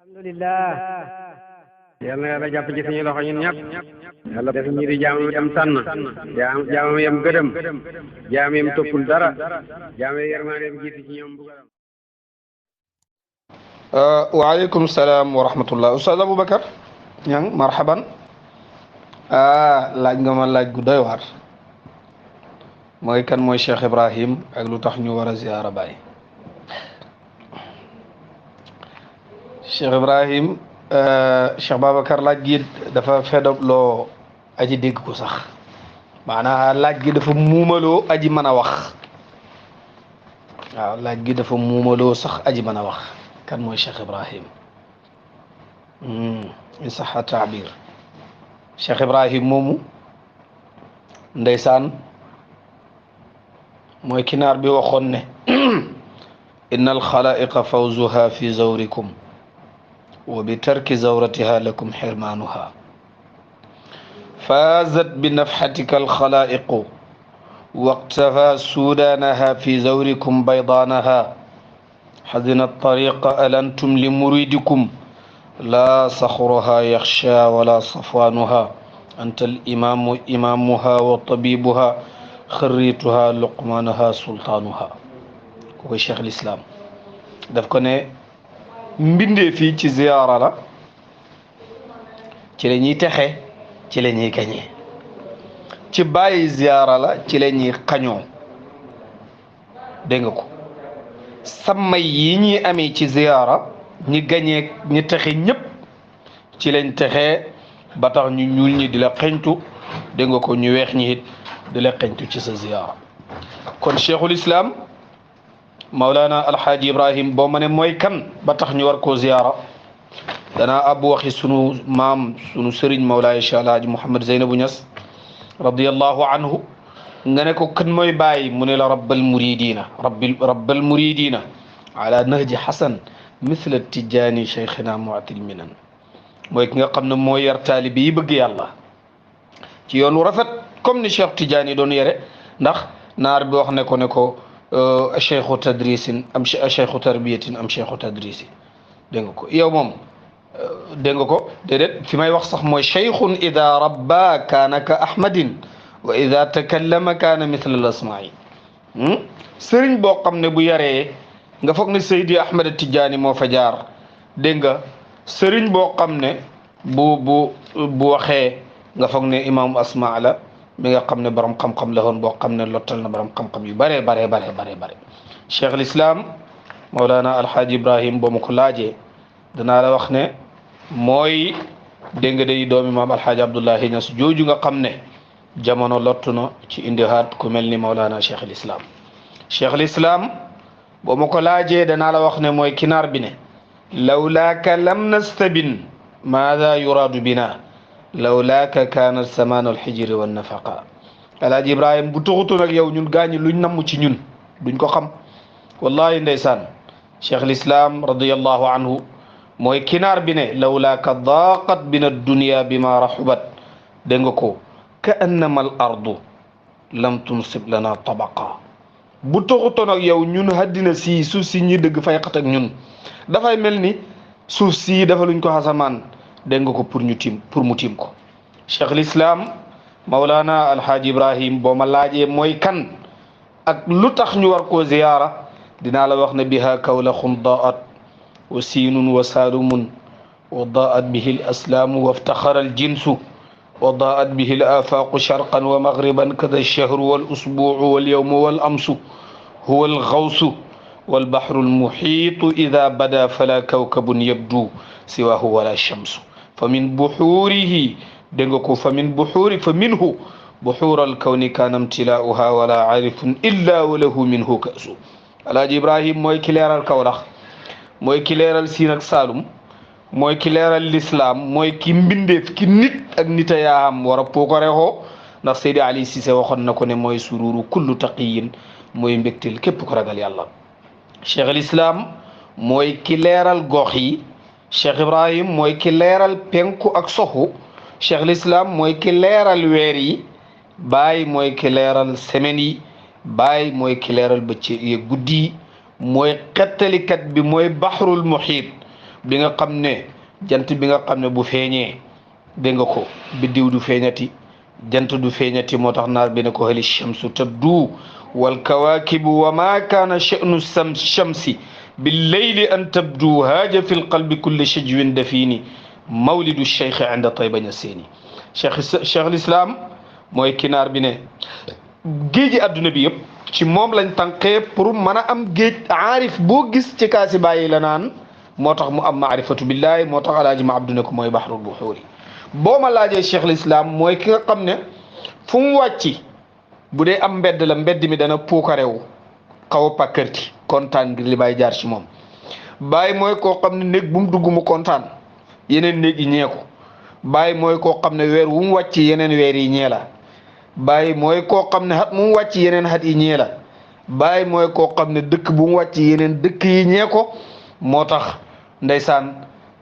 alhamdulillah yal na yàlla jàpp ci suñu loxo ñun ñëpp yàlla def ñu di jaamam yam tànn jaamam yam gëdëm jaam yam toppul dara jaam yam yërmaandeem jiitu ci ñoom bugaram. waaleykum salaam wa rahmatullah. Oustaz Aboubacar ñang marhaban. laaj nga ma laaj gu doy waar mooy kan mooy Cheikh Ibrahim ak lu tax ñu war a ziyaara Baay. Cheikh Ibrahim Cheikh Babacar laaj gi dafa fedobloo aji dégg ko sax maanaam laaj gi dafa muumaloo aji mën a wax waaw laaj gi dafa muumaloo sax aji mën a wax kan mooy Cheikh Ibrahim in saxa taabir. Cheikh Ibrahim moomu ndeysaan mooy kinaar bi waxoon ne inna alxalaiqa fawzuha fi zawrikum wa bi tarki zawratiha lakum xirmaanuha faazat bi nafxatika alxalaiqu waqtafa suudaanaha fi zawrikum baydaanaha xadina tariqa alantum li muridikum laa saxruha yaxsha wala safwaanuha anta alimamu imamuha wa tabibuha xarituha luqmanuha sultaanuha ko koy cheikh l'islam daf ko ne mbindee fii ci ziyaara la ci la ñuy texe ci la ñuy gañee ci bàyyi ziyaara la ci la ñuy xañoo dégg nga ko sammay yi ñuy amee ci ziyaara ñi gañee ñi texe ñëpp ci lañ texee ba tax ñu ñuul ñi di la xeñtu dégg nga ko ñu weex ñi it di la xeñtu ci sa ziyaara kon cheikhul islam Mawlana Alhaaji Ibrahim boo ma ne mooy kan ba tax ñu war koo ziyaara danaa abbu waxi sunu maam sunu sëriñ Mawlaay Cheikh Alhaaji Mouhamed Zeynabu Ñas radiyallahu anhu nga ne ko kan mooy bàyyi mu ne la rabbal muridina ala nahji hasan misla Tijaani cheikhina muatil minan mooy ki nga xam ne moo yar taalibe yi bëgg yàlla ci yoonu rafet comme ni Cheikh Tijaani doon yare ndax naar bi wax ne ko cheikhu tadrisin am cheikhu tarbiyatin am cheikhu tadrisi dégg nga ko yow moom dégg nga ko déedéet fi may wax sax mooy cheikhun ida rabba kaana ka ahmadin wa ida takallama kaana mithla al asmaai sëriñ boo xam ne bu yaree nga foog ne Seydi Ahmed Tidiane moo fa jaar dégg nga sëriñ boo xam ne bu waxee nga foog ne imaamu asmaa la mi nga xam ne borom xam-xam la woon boo xam ne lottal na borom xam-xam yu bare cheikh al islam Mawlana Alhaaji Ibrahim boo ma ko laajee danaa la wax ne mooy dégg nga day doomi maam Alhaaji Abdullahi Ñas jooju nga xam ne jamono lottu na ci indihaat ku mel ni Mawlana cheikh al islam boo ma ko laajee danaa la wax ne mooy kinaar bi ne lawlaaka lam nastabin maada yuraadu bina lawlaaka kaana samaanu alxijri wa nafaqa Alaaji Ibrahim bu taxutoon ak yow ñun gaañi luñ namm ci ñun duñ ko xam wallahi ndeysaan cheikh l'islam radiallahu anhu mooy kinaar bi ne lawlaaka daaqat bina dunia bima raxubat dégg nga ko ka annama al ardu lam tunsib lana tabaqa bu taxutoon ak yow ñun haddina si suuf si ñi dëgg fay xat ak ñun dafay mel ni suuf si dafa luñ ko xasamaan dégg nga ko pour mu tiim ko cheikh l'islam Mawlana Alhaaji Ibrahim boo ma laajee mooy kan ak lu tax ñu war koo ziyaara dinaa la wax ne biha kawlaxun daat wa siinun wa saalumun wa daat bihi l aslaamu waftaxara al jinsu wa daat bihi l afaaqu sharqan wa maghriban kada alchahru wal usbuucu wal yawmu wal amsu huwa al gawsu wal bahru al muhiitu ida bada fala kawkabun yabdu siwaahu wala shamsu fa min buxuurihi dégg nga ko fa minhu buxuur al kawni kaana imtilaauha wala aarifun illa wa lahu minhu kaasu Alaaji Ibrahim mooy ki leeral Kawlax mooy ki leeral Siin ak Saalum mooy ki leeral lislaam mooy ki mbindeef ki nit ak nita yaam war a pookarexoo ndax Seydi Ali Cissé waxoon na ko ne mooy sururu kullu taqiyin mooy mbégtil képp ko ragal yàlla cheikh al islam mooy ki leeral gox yi cheikh Ibrahim mooy ki leeral penku ak soxu cheikh al islam mooy ki leeral weer yi baay mooy ki leeral semaine yi baay mooy ki leeral bëccëg yi guddi yi mooy xettalikat bi mooy baxrul muhiit bi nga xam ne jant bi nga xam ne bu feeñee dégg nga ko biddiw du feeñati jant du feeñati moo tax naar bi ne ko hali shamsu tabdu wal kawakibu wa ma kaana sha'nu shamsi bil layli an tabdu haaja fi lqalbi kulli shajwin dafini mawlidu cheikh inda tayba ñaseeni cheikh l'islam mooy kinaar bi ne géeji adduna bi yëpp ci moom lañ tànqee pour mën a am géej aarif boo gis ci kaasi bàyyi la naan moo tax mu am maarifatu billahi moo tax alaaji ma abdu ne ko mooy bahrul buxuuri boo ma laajee cheikh l'islam mooy ki nga xam ne fu mu wàcci bu dee am mbedd la mbedd mi dana puukarewu xaw a pàkkarti kontaan ngir li bàyyi jaar ci moom bàyyi mooy koo xam ne néeg bu mu dugg mu kontaan yeneen néeg yi ñee ko bàyyi mooy koo xam ne weer wu mu wàcc yeneen weer yi ñee la bàyyi mooy koo xam ne xat mu wàcc yeneen xat yi ñee la bàyyi mooy koo xam ne dëkk bu mu wàcc yeneen dëkk yi ñee ko moo tax ndeysaan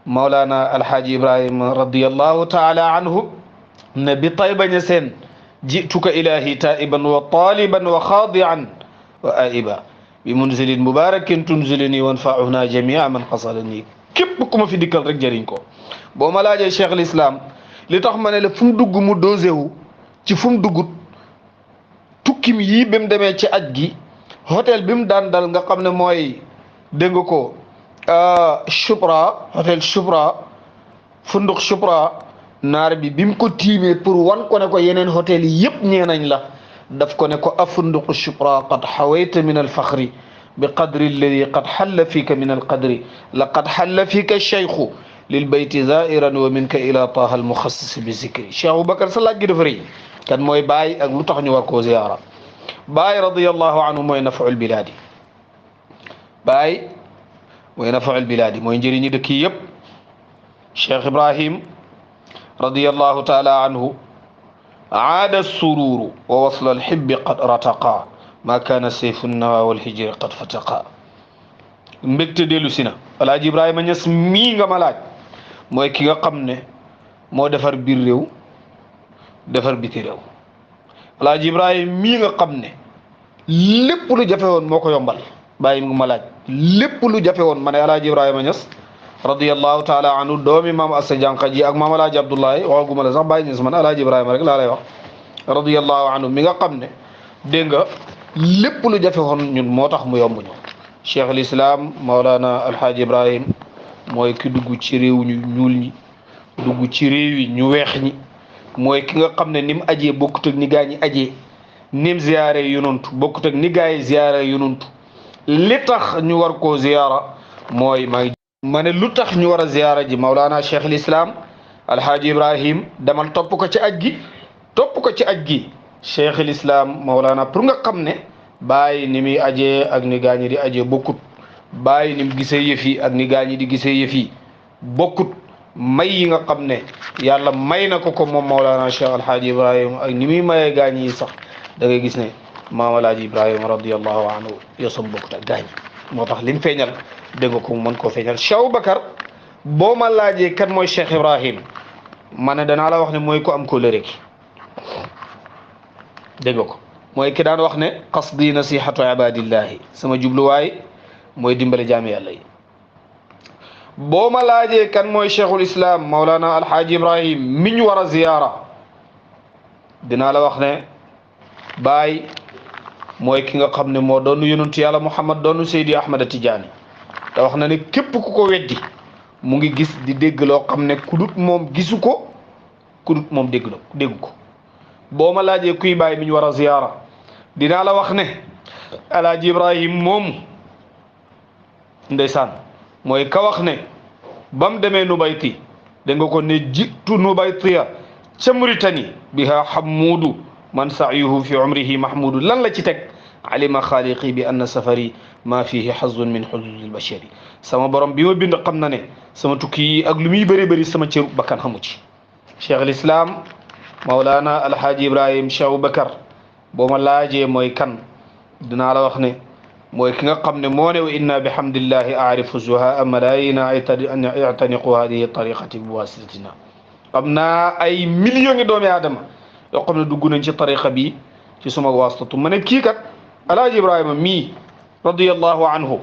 Mawlana Alhaaji Ibrahima radiyallahu taala anhu ne bi Tayba Ñaseen jituka ilahi taiban wa taliban wa xaadian wa aiba bi munzilin mubarakin tunzilini wanfauna jamia man xasalani képp ku ma fi dikkal rek jëriñ ko boo ma laajee cheikh l'islam li tax ma ne la fu mu dugg mu dosé wu ci fu mu duggut tukkim yii bi mu demee ci aj gi hôtel bi mu daan dal nga xam ne mooy dégg nga ko Choupra hôtel Choupra funduk Choupra naar bi mu ko tiimee pour wan ko ne ko yeneen hôtel yi yëpp ñee nañ la daf ko ne ko afunduqu Choupra qad xawayta min alfaxri bi qadri alladi qad xalla fiika min alqadri laqad xalla fiika cheikhu lil bayti zairan wa minka ila taha almuxassis bi zikri Cheikh Aboubacar sa laaj gi dafa rëy kan mooy Baay ak lu tax ñu war koo ziyaara Baay radiyallahu anhu mooy nafaul bilaadi Baay mooy nafaul bilaadi mooy njëriñi dëkk yi yëpp Cheikh Ibrahim radiyallahu taala anhu aada sururu wa wasla alhibbi qad rataqa ma kaana sayfu nawa walhijri qad fataqa mbégte dellu si na Alaaji Ibrahima Ñas mii nga ma laaj mooy ki nga xam ne moo defar biir réew defar biti réew Alaaji Ibrahima mii nga xam ne lépp lu jafe woon moo ko yombal bàyyi nga ma laaj lépp lu jafe woon ma ne Alaaji Ibrahima Ñas radiyallahu taala anhu doomi maam Assa Jànqa ji ak maam Alaaji Abdoulaye waxaguma la sax bàyyi Ñas man Alaaji Ibrahima rek laa lay wax radiyallahu anhu mi nga xam ne dégg nga lépp lu jafe woon ñun moo tax mu yomb ñu cheikh al islam Maulana Alhaaji Ibrahim mooy ki dugg ci réew ñu ñuul ñi dugg ci réew yi ñu weex ñi mooy ki nga xam ne ni mu ajee bokkut ak ni gaa ñi ajee ni mu ziyaare yonantu bokkut ak ni gaa yi ziyaare yonantu li tax ñu war koo ziyaara mooy ma ne lu tax ñu war a ziyaara ji Maulana cheikh al islam Alhaaji Ibrahim demal topp ko ci aj gi topp ko ci aj gi cheikh al islam Maulana pour nga xam ne Baay ni muy ajee ak ni gaa ñi di ajee bokkut Baay ni mu gisee yëf yi ak ni gaa ñi di gisee yëf yi bokkut may yi nga xam ne yàlla may na ko ko moom Mawlana Cheikh Alhaaji Ibrahima ak ni muy mayee gaa ñi sax da ngay gis ne maam Alhaaji Ibrahima radiyallahu anhu yosam bokkut ak gaa ñi moo tax lim feeñal dégg nga ko mën koo feeñal Cheikh Aboubacar boo ma laajee kan mooy Cheikh Ibrahim ma ne danaa la wax ne mooy ko am kóllëre gi dégg nga ko mooy ki daan wax ne qasdi nasihatu ibadillahi sama jubluwaay mooy dimbale jaami yàlla yi boo ma laajee kan mooy cheikhul islam Maulana Alhaaji Ibrahim mi ñu war a ziyaara dinaa la wax ne Baay mooy ki nga xam ne moo doonu yonentu yàlla Muhammad doonu Seydi Ahmad Tijaani te wax na ne képp ku ko weddi mu ngi gis di dégg loo xam ne ku dut moom gisu ko ku dut moom dégg ko boo ma laajee kuy Baay mi ñu war a ziyaara dinaa la wax ne Alhaaji Ibrahim moom ndeysaan mooy ka wax ne bam demee Nubayti da nga ko ne jitu Nubaytiya ca Mauritanie biha hamudu man sa'yuhu fi umrihi mahmudu lan la ci teg alima xaaliqi bi anna safari ma fihi hazun min huzuzil bashari sama borom bi ma bind xam na ne sama tukki yi ak lu muy bëri bëri sama cëru bakkan xamu ci cheikh al islam Maulana Alhaaji Ibrahim Cheikh Aboubacar boo ma laajee mooy kan dinaa la wax ne mooy ki nga xam ne moo ne wa inna bihamdillahi aarifu zuha malayina an yataniqu hadihi tariqati bi wasitatina am naa ay millions ngi doomi aadama yoo xam ne dugg nañ ci tariqa bi ci suma wasitatu ma ne kii kat Alhaaji Ibrahima mii radiyallahu anhu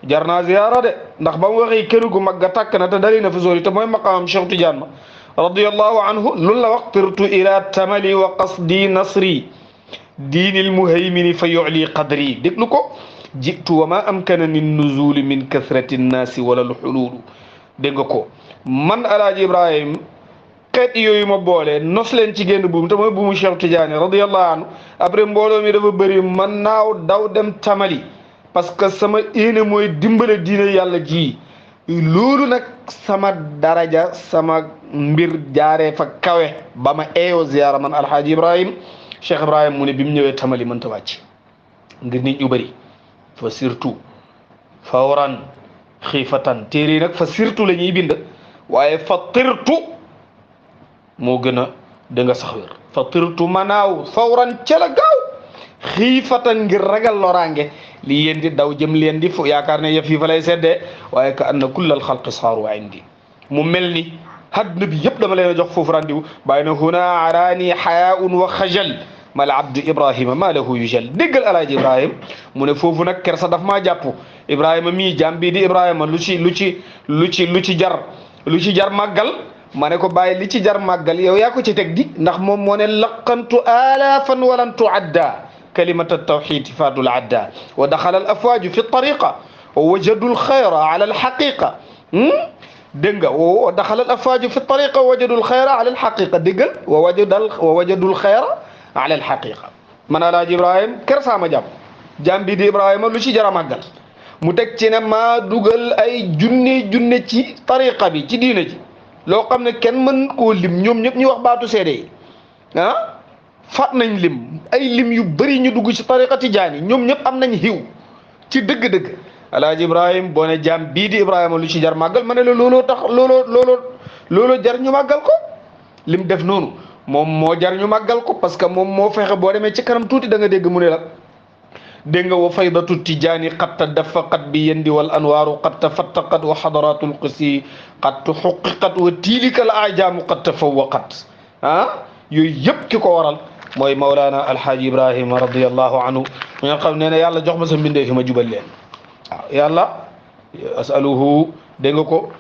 jar naa ziyaara de ndax ba mu waxee kër gu mag ga tàkk na te dali na fa sori te mooy maqaamam Cheikh Tidiane ma radiyallahu anhu loolu la wax tirtu ila tamali wa qasdi nasri diinil muhaymini fa yu'li qadri déglu ko jitu wa ma amkanani nuzuli min kathrati nnaasi wala lxuluulu dégg nga ko man alaaji Ibrahim xeet yooyu ma boole nos leen ci génn buum te mooy buumu Cheikh Tidiane radiyallahu anhu après mbooloo mi dafa bëri man naaw daw dem tamali parce que sama yéene mooy dimbale diine yàlla ji loolu nag sama daraja sama mbir jaaree fa kawe ba ma eeyoo ziyaara man alhaaji Ibrahim Cheikh Ibrahim mu ne bi mu ñëwee tamali mënta wàcc ngir nit ñu bëri fa surtout fawran xiifatan téere yi nag fa surtout la ñuy bind waaye fa tirtu moo gën a da nga sax wér fa tirtu manaaw fawran ca la gaaw xiifatan ngir ragal loraange li yéen di daw jëm leen di fu yaakaar ne yëf yi fa lay seddee waaye ka anna kullal xalqi saaru indi mu mel ni hadduna bi yëpp dama leen a jox foofu randiwu bàyyi na huna araani xayaaun wa xajal mal abdu ibrahima ma lahu yujal déggal alaaji Ibrahim mu ne foofu nag kersa daf maa jàpp Ibrahima mii jàmm bii di Ibrahima lu ci jar màggal ma ne ko bàyyi li ci jar màggal yow yaa ko ci teg di ndax moom moo ne laqantu alaafan walan tuadda kalimata tawxid faadul adda wa daxala al afwaaju fi tariqa wa wajadu al xayra ala al xaqiqa dégg nga wa daxala al afwaaju fi tariqa wa wajadu al xayra ala al xaqiqa déggal wa wajadu al xayra ala al xaqiqa man alaaji Ibrahim kersaama jàpp jàmm bii di Ibrahima lu ci jar a màggal mu teg ci ne maa dugal ay junne ci tariqa bi ci diina ji loo xam ne kenn mën koo lim ñoom ñëpp ñu wax baatu seede yi faat nañ lim ay lim yu bëri ñu dugg ci tariqa tijaani ñoom ñëpp am nañ xiw ci dëgg-dëgg alaaji Ibrahim boo ne jaam bii di Ibrahima lu ci jar màggal ma ne la looloo tax looloo jar ñu màggal ko lim def noonu moom moo jar ñu màggal ko parce que moom moo fexe boo demee ci kanam tuuti da nga dégg mu ne la dégg nga wa faydatu tijaani qad tadafaqat bi yendi wal anwaaru qad tafattaqat wa xadaratul qudsi qad tuxuqiqat wa tiilika al ajaamu qad tafawaqat yooyu yëpp ki ko waral mooy Mawlana Alhaaji Ibrahima radiyallahu anhu mi nga xam ne ne yàlla jox ma sa mbindee fi ma jubal leen waaw yàlla asaluhu dégg nga ko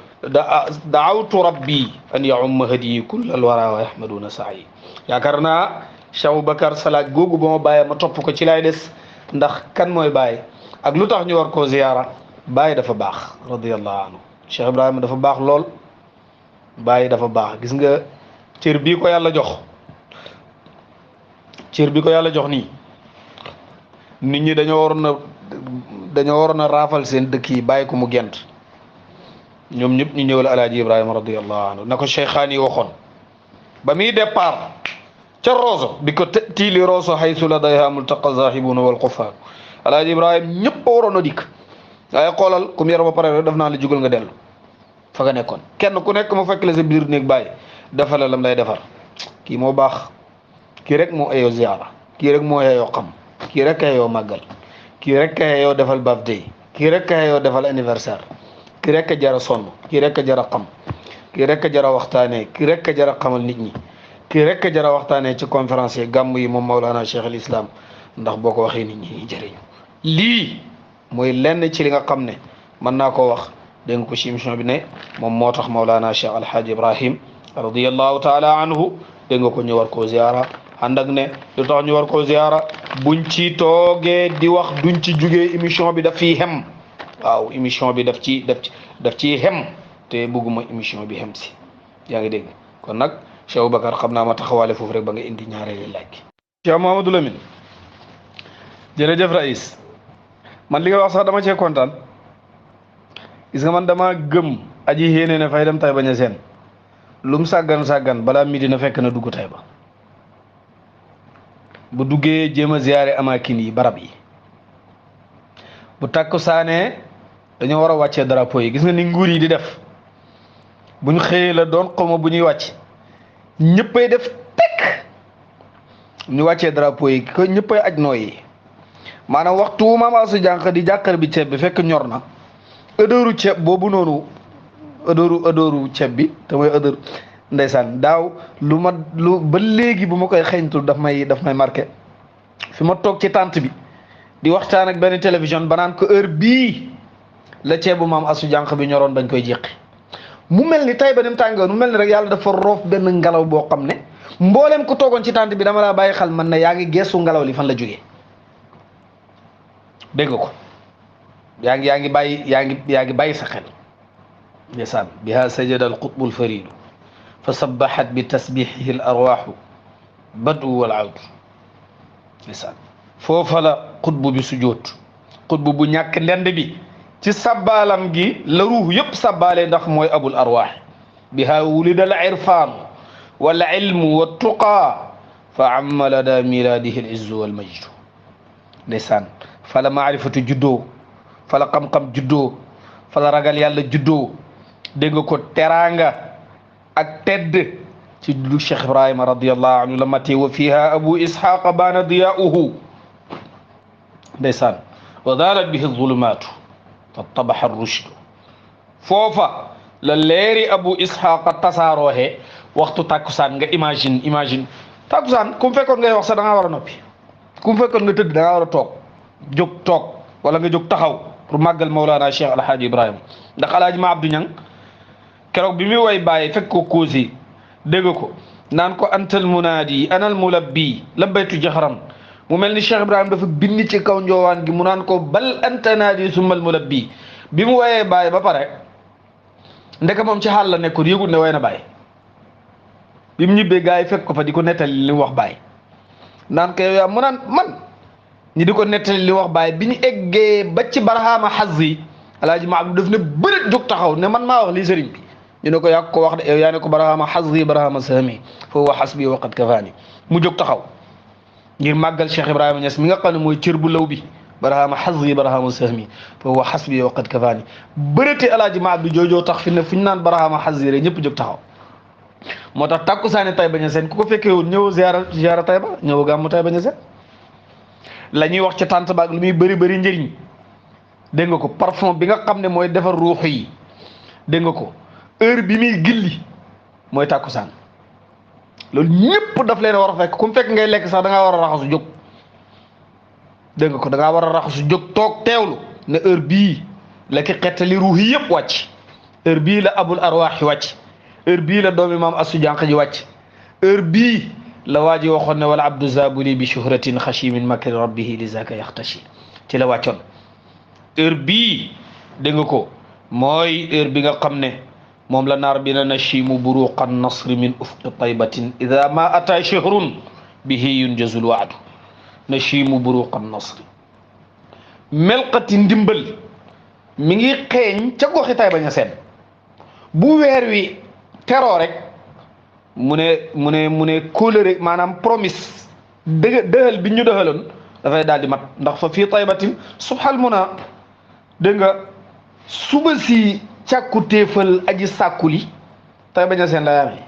daawtu rabbi an yaumma hadiyi kull alwara wa yahmaduna saayi yaakaar naa Cheikh Bakar salaaj googu ba ma bàyyee ma topp ko ci laay des ndax kan mooy Baye ak lu tax ñu war koo ziyaara Baye dafa baax radiyallahu anhu Cheikh Ibrahima dafa baax lool Baye dafa baax gis nga cër bii ko yàlla jox nii nit ñi dañoo waroon a raafal seen dëkk yi bàyyi ko mu gent ñoom ñëpp ñu ñëwal alaaji Ibrahima radiyallahu anhu na ko cheikhaan yi waxoon ba muy départ ca Roso bi ko tiili Roso haysu ladayha multaqa zahibuna wal quffar alaaji Ibrahima ñëpp a waroon a dikk waaye xoolal ku mu yar ba pare def naa la jugal nga dellu fa nga nekkoon kenn ku nekk mu fekk la sa biir néeg bàyyi defal la lam lay defar kii moo baax kii rek moo eyoo ziyaara kii rek moo eyoo xam kii rek eyoo màggal kii rek eyoo defal birthday kii rek eyoo defal anniversaire kii rek jara sonn kii rek jara xam kii rek jara waxtaanee kii rek jara xamal nit ñi kii rek jara waxtaanee ci conférence yi gàmm yi moom Mawlana Cheikh al Islam ndax boo ko waxee nit ñi jëriñu lii mooy lenn ci li nga xam ne mën naa koo wax dégg nga ko ci émission bi ne moom moo tax Mawlana Cheikh Alhaaji Ibrahim radiyallahu taala anhu dégg nga ko ñu war koo ziyaara ànd ak ne lu tax ñu war koo ziyaara buñ ci toogee di wax duñ ci jugee émission bi daf fiy xem waaw émission bi daf ciy xem te bëgguma émission bi xem si yaa ngi dégg kon nag Cheikh Bakar xam naa ma taxawaale foofu rek ba nga indi ñaareelu laaj gi. Cheikh Mouhamadou Lamine jërëjëf Raïs man li nga wax sax dama cee kontaan gis nga man dama gëm aji yéene ne fay dem Taïba Niassène lum sàggan balaa midi na fekk na dugg Taïba bu duggee jéem a ziyaare amakin yi barab yi bu takku saanee dañoo war a wàccee drapeau yi gis nga ni nguur yi di def bu ñu xëyee la doon xawma bu ñuy wàcc ñëppay def tekk ñu wàccee drapeau yi ko ñëppay aj nooy yi maanaam waxtu wu maam asu jànq di jàqar bi ceeb bi fekk ñor na ëdëru ceeb boobu noonu ëdëru ceeb bi te mooy ëdër ndeysaan daaw lu ba léegi bu ma koy xeeñtul daf may marqué fi ma toog ci tànt bi di waxtaan ak benn télévision ba naan ko heure bii la ceebu maam asu jànq bi ñoroon bañ koy jeqi mu mel ni Tayba ni mu tàngoon mu mel ni rek yàlla dafa roof benn ngelaw boo xam ne mbooleem ku toogoon ci tànt bi dama laa bàyyi xel man ne yaa ngi geesu ngelaw li fan la jógee dégg nga ko yaa ngi bàyyi sa xel ndeysaan biha sajada al qutbu al faridu fa sabbahat bi tasbihihi al arwahu badu wal awdu ndeysaan foofa la qutbu bi sujoot qutbu bu ñàkk ndend bi ci sabbaalam gi la ruux yëpp sabbaale ndax mooy abul arwaax biha wulida al irfaan wal ilmu wa tuqaa fa amma lada miladihi al izzu wal majdu ndeysaan fala maarifatu juddoo fala xam-xam juddoo fala ragal yàlla juddoo dégg nga ko teraanga ak tedd ci du Cheikh Ibrahima radiyallahu anhu la mati wa fiha abu ishaqa baana diyaa'uhu ndeysaan wa daalat bihi zulumaatu fattabaxa rushdu foofa la leeri abu ishaqa tasaarooxe waxtu takkusaan nga imagine takkusaan ku mu fekkoon ngay wax sax da ngaa war a noppi ku mu fekkoon nga tëdd da ngaa war a toog wala nga jóg taxaw pour màggal Mawlana Cheikh Alhaaji Ibrahima ndax alaaji ma Abdou Ñang keroog bi muy way bàyyi fekk ko koosi dégg ko naan ko antal munaadi anal mulabbi labbaytu jaxran mu mel ni Cheikh Ibrahima dafa bind ci kaw njoowaan gi mu naan ko bal anta naadi summal mulabbi bi mu wayee bàyyi ba pare ndeke moom ci xaal la nekkoon yëgul ne way na bàyyi bi mu ñibbee gars yi fekk ko fa di ko nettali li wax bàyyi naan ko yow yaa mu naan man ñi di ko nettali li wax bàyyi bi ñu eggee ba ci barahama xazzi alaaji ma abdu daf ne bërit jóg taxaw ne man maa wax lii sëriñ bi ñu ne ko yaa ko wax de yow yaa ne ko barahama xazzi barahama sahmi fa huwa xasbi wa qad kafaani mu jóg taxaw ngir màggal Cheikh Ibrahima Niass mi nga xam ne mooy cër bu law bi barahama xazzi barahama sahmi fa huwa xasbi wa qad kafaani bëriti alaaji ma abdu joojoo tax fi ne fu ñu naan barahama xazzi rek ñëpp jóg taxaw moo tax takkusaani Tayba Niassène ku ko fekkee woon ñëw ziara Tayba ñëw gàmmu Tayba Niassène la ñuy wax ci tànt baag lu muy bëri njëriñ dégg nga ko parfum bi nga xam ne mooy defar ruux yi dégg nga ko heure bi muy gilli mooy tàkkusaan loolu ñëpp daf leen war a fekk ku mu fekk ngay lekk sax da ngaa war a raxasu jóg dégg nga ko da ngaa war a raxasu jóg toog teewlu ne heure bii la ki xettali ruux yi yëpp wàcc heure bii la abul arwaax yi wàcc heure bii la doomi maam asu jànq ji wàcc heure bii la waa ji waxoon ne wala abdu zabuli bi shuhratin xashi min makri rabbihi li zaka yaxtashi ci la wàccoon heure bii dégg nga ko mooy heure bi nga xam ne moom la naar bi na nashimu buruqa nasri min ufqi taybatin ida ma ata shahrun bihi yunjazul waadu nashimu buruqa nasri melqati ndimbal mi ngi xeeñ ca goxi Tayba Niassène bu weer wi teroo rek mu ne kóolëre maanaam promise dëxal bi ñu dëxaloon dafay daal di mat ndax fa fii taybatin subhal muna dégg nga suba si càkku téefal aji sàkkuli Tayba Niassène la yaame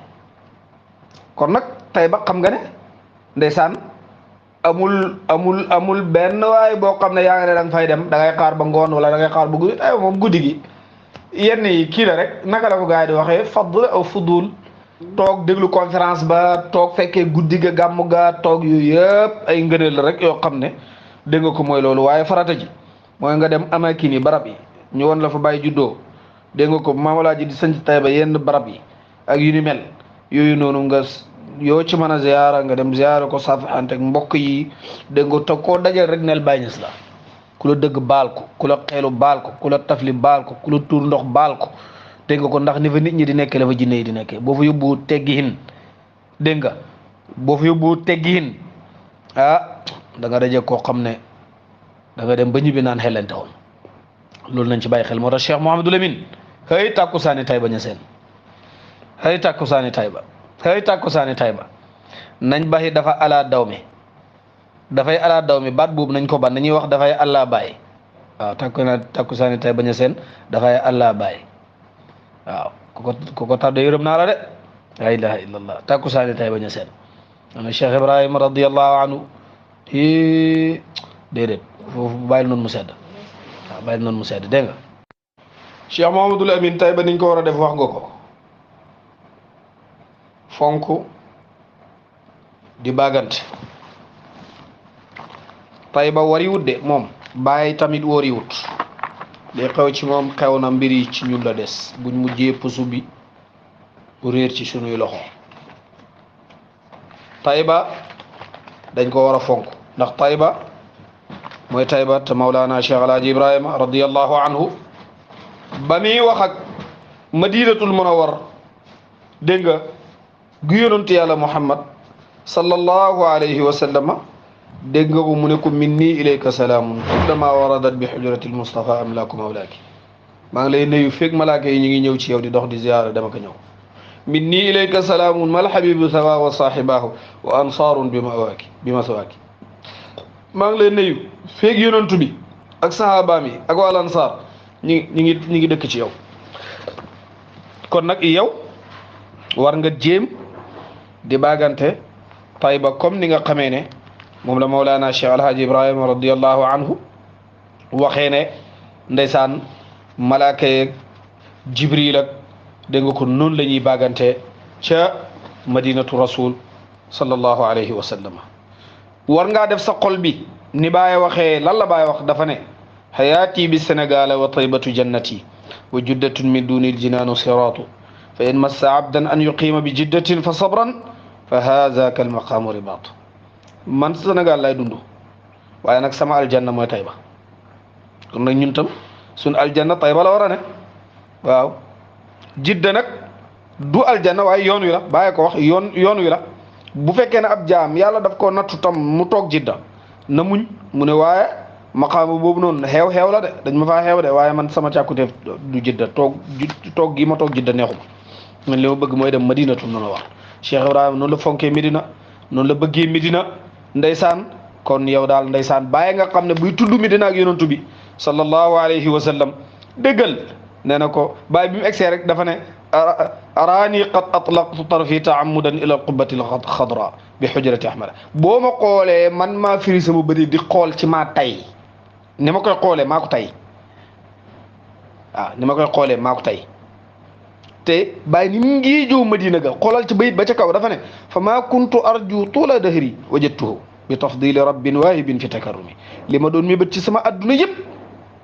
kon nag Tayba xam nga ne ndeysaan amul benn waaye boo xam ne yaa nga ne da nga fay dem da ngay xaar ba ngoon wala da ngay xaar ba guddi Tayba moom guddi gi yenn yi kii la rek naka la ko gars yi di waxee fadl aw fudul toog déglu conférence ba toog fekkee guddi ga gàmmu ga toog yooyu yëpp ay ngëneel la rek yoo xam ne dégg nga ko mooy loolu waaye farata ji mooy nga dem amakin yi barab yi ñu woon la fa bàyyi juddoo dégg nga ko maamalaa ji di sanc Tayba yenn barab yi ak yu ni mel yooyu noonu nga yoo ci mën a ziyaara nga dem ziyaara ko safaxante ak mbokk yi dégg nga te koo dajal rek neel Baay Ñas la ku la dëgg baal ko ku la xeelu baal ko ku la tafli baal ko ku la tuur ndox baal ko dégg nga ko ndax ni fa nit ñi di nekkee la fa jinne yi di nekkee boo fa yóbbu teggihin dégg nga boo fa yóbbu teggihin ah da nga daje koo xam ne da nga dem ba ñibbi naan xelente woon loolu nañ ci bàyyi xel moo tax Cheikh Mouhamadou Lamine xëy tàkkusaani Tayba Niassène xëy tàkkusaani Tayba nañ baxi dafa ala daw mi dafay ala daw mi baat boobu nañ ko ban nañuy wax dafay allah bàyyi waaw tàkkusaani Tayba Niassène dafay allah bàyyi waaw ku ko tàdde yërëm naa la de la ilaha illallah tàkkusaani Tayba Niassène ana Cheikh Ibrahima radiyallahu anhu déedéet foofu bàyyil noonu mu sedd waaw bàyyil noonu mu sedd dégg nga Cheikh Mouhamadoul Amine Tayba niñ ko war a def wax nga ko fonk di bagante Tayba wariwut de moom bàyyi tamit wariwut li xew ci moom xew na mbir yi ci ñun la des buñ mujjee pusu bi réer ci sunuy loxo Tayba dañ ko war a fonk ndax Tayba mooy Tayba te Mawlana Cheikh Alaaji Ibrahima radiyallahu anhu ba muy wax ak Madinatul Munawwar dégg nga gu yonantu yàlla Muhammad sallallahu alayhi wa sallama dégg nga ko mu ne ko minni ilayka salaamun kullama waradat bi xujrati lmustafa amlaaku mawlaaki maa ngi lay nuyu fekk malaaka yi ñu ngi ñëw ci yow di dox di ziyaara dama ko ñëw minni ilayka salaamun mal habibu sawa wa saaxibaahu wa ansaarun bi masawaaki maa ngi lay nuyu fekk yonantu bi ak sahabaam yi ak wal ansaar ñi ngi dëkk ci yow kon nag yow war nga jéem di bagante Tayba comme ni nga xamee ne moom la Mawlana Cheikh Alhaji Ibrahima radiyallahu anhu waxee ne ndeysaan malaaka yeeg Jibril ak dégg nga ko noonu la ñuy bagante ca madinatu rasul sallallahu alayhi wa sallam war ngaa def sa xol bi ni Baay waxee lan la Baay wax dafa ne hayaati bi Sénégal wa taybatu jannati wa juddatun min dunil jinaanu siraatu fa in massa abdan an yuqima bi jiddatin fa sabran fa haza kal maqaamu ribaatu man Sénégal lay dund waaye nag sama aljanna mooy Tayba kon nag ñun tam suñ aljanna Tayba la war a ne waaw jidda nag du aljanna waaye yoon wi la bàyyi ko wax yoon wi la bu fekkee ne ab jaam yàlla daf ko nattu tam mu toog jidda na muñ mu ne waaye maqaamu boobu noonu xeew la de dañ ma faa xeew de waaye man sama càkkuteef du jidda toog gi ma toog jidda neexuma man li ma bëgg mooy dem madinatu noonu wax Cheikh Ibrahima noonu la fonkee Medina noonu la bëggee Medina ndeysaan kon yow daal ndeysaan bàyyi nga xam ne buy tudd Medina ak yonantu bi sallallahu alayhi wa sallam déggal nee na ko bàyyi bi mu egsee rek dafa ne araani qad atlaqtu tarfi taamudan ila alqubbati alxadra bi xujrati ahmada boo ma xoolee man maa firi sama bëri di xool ci maa tay ni ma koy xoolee maa ko tay waaw ni ma koy xoolee maa ko tay te bàyyi ni mu ngi jow Madina ga xoolal ci bayit ba ca kaw dafa ne fa maa kuntu arju tuula dahri wajadtuhu bi tafdili rabbin waahibin fi takarrumi li ma doon mébét ci sama adduna yëpp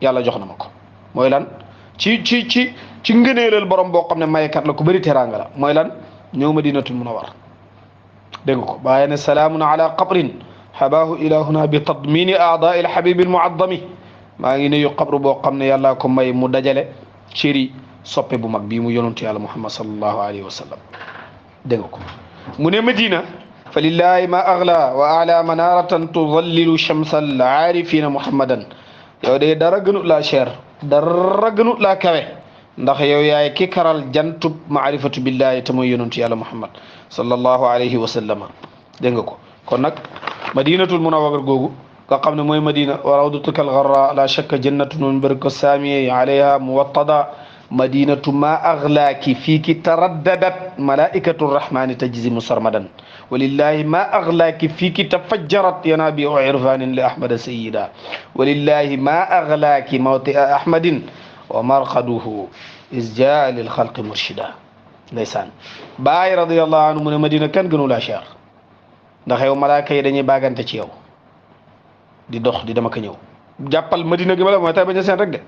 yàlla jox na ma ko mooy lan ci ngëneelal borom boo xam ne maykat la ku bëri teraanga la mooy lan ñëw Madinatul Munawwar dégg nga ko bàyyi ne salaamun ala qabrin habaahu ilahuna bi tadmini aadaai alhabibi almuaddami maa ngi nuyu qabru boo xam ne yàllaa ko may mu dajale cëri soppe bu mag bii mu yonantu yàlla Muhammad sallallahu alayhi wa sallam dégg nga ko mu ne Madina fa lillahi ma agla wa ala manaratan tudallilu shamsa al aarifina muhammadan yow de dara gënut laa cher dara gënut laa kawe ndax yow yaay ki karal jantub maarifatu billahi te mooy yonantu yàlla Muhammad sallallahu alayhi wa sallama dégg nga ko kon nag madinatul munawwar googu nga xam ne mooy Madina wa rawdatuka al gharra la shakka jannatun min baraka saamiyi alayha muwattada madinatu ma aglaaki fiiki taraddadat malaikatu rrahmani tajzimu sarmadan walillahi ma aglaaki fiiki tafajjarat yanabiu irfanin li ahmada sayida walillahi ma aglaaki mawtia ahmadin wa marqaduhu is jaa lil xalqi murshida ndeysaan Baay radiyallahu anhu mu ne Madina kenn gënu laa cher ndax yow malaaka yi dañuy baagante ci yow di dox di dama ko ñëw jàppal Madina gi ma la mooy tay bañ a seen rek de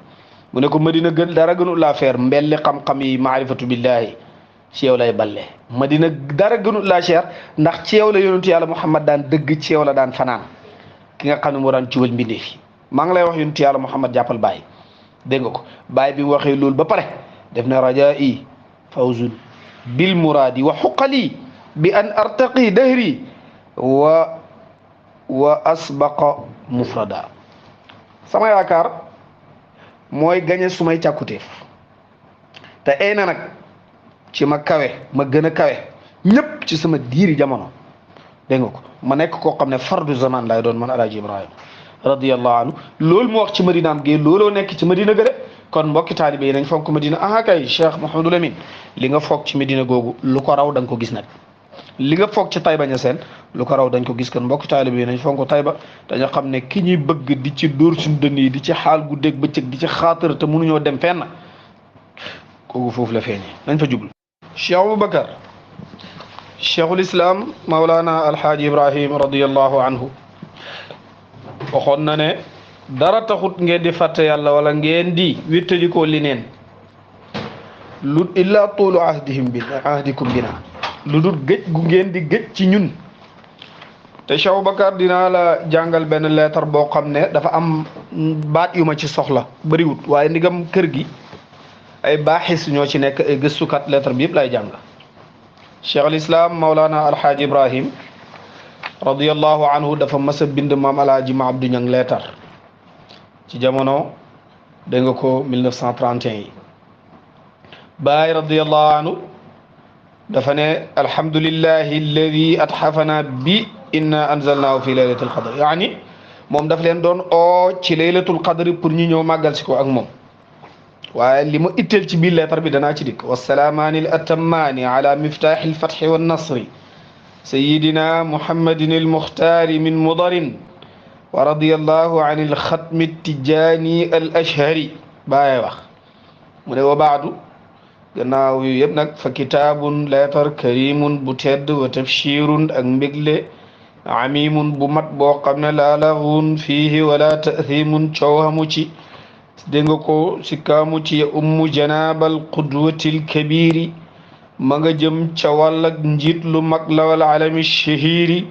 mu ne ko Madina gën dara gënu laa feer mbelli xam-xam yi maarifatu billahi ci yow lay balle Madina dara gënu laa cher ndax ci yow la yonentu yàlla Muhammad daan dëgg ci yow la daan fanaan ki nga xam ne moo daan ciwal mbindeef yi maa ngi lay wax yonentu yàlla Muhammad jàppal Baay dégg nga ko Baay bi mu waxee loolu ba pare def na rajaa'i fawzun bil muraadi wa xuqali bi an artaqi dahri wa asbaqa mufrada sama yaakaar mooy gañe sumay càkkutéef te ay na nag ci ma kawe ma gën a kawe ñëpp ci sama diiri jamono dégg nga ko ma nekk koo xam ne fardu zaman lay doon man Alaaji Ibrahima radiyallahu anhu loolu mu wax ci Madinaam gi looloo nekk ci Madina gële kon mbokki taalibe yi nañ fonk Madina ah kay Cheikh Mouhamadou Lamine li nga foog ci Madina googu lu ko raw da nga ko gis nag li nga foog ci Tayba Ñaseen lu ko raw dañ ko gis kon mbokki taalibe yi nañ fonk Tayba dañoo xam ne ki ñuy bëgg di ci dóor suñu dënn yi di ci xaal guddeeg bëccëg di ci xaatar te mënuñoo dem fenn kooku foofu la feeñee nañ fa jublu Cheikh Aboubacar cheikhul islam Mawlana Alhaaji Ibrahim radiyallahu anhu waxoon na ne dara taxut ngeen di fàtte yàlla wala ngeen di wéttalikoo li neen lu illa tuulu ahdikum bina lu dul gëj gu ngeen di gëj ci ñun te Cheikh Bakar dinaa la jàngal benn leetar boo xam ne dafa am baat yu ma ci soxla bëriwut waaye ndigam kër gi ay baaxis ñoo ci nekk ay gëstukat leetar bi yëpp lay jàng Cheikh al Islam Maulana Alhaaji Ibrahim radiyallahu anhu dafa mas a bind maam Alhaaji Ma Abdou Ñang leetar ci jamono dégg nga ko 1931 yi baay radiyallahu anhu dafa ne alhamdulillahi alladi atxafana bi inna anzalnaahu fi laylatil qadr yaani moom daf leen doon oo ci laylatul qadr pour ñu ñëw màggal si ko ak moom waaye li ma itteel ci biir leetar bi danaa ci dikk wasalaamaani al atammaani ala miftaaxi alfatxi wannasri sayidina muhammadin almuxtaari min mudarin wa radiyallahu an alxatmi tijaani al ashhari bàyyi wax mu ne wa baadu gannaaw yu yëpp nag fa kitaabun leetar karimun bu tedd wa tafshirun ak mbégle amimun bu mat boo xam ne laa laxun fiihi wala taathimun coowamu ci dégg nga ko sikkaamu ci ya ummu janaabal qudwatil kabiri ma nga jëm ca wàllak njiit lu mag la wal alami shahiri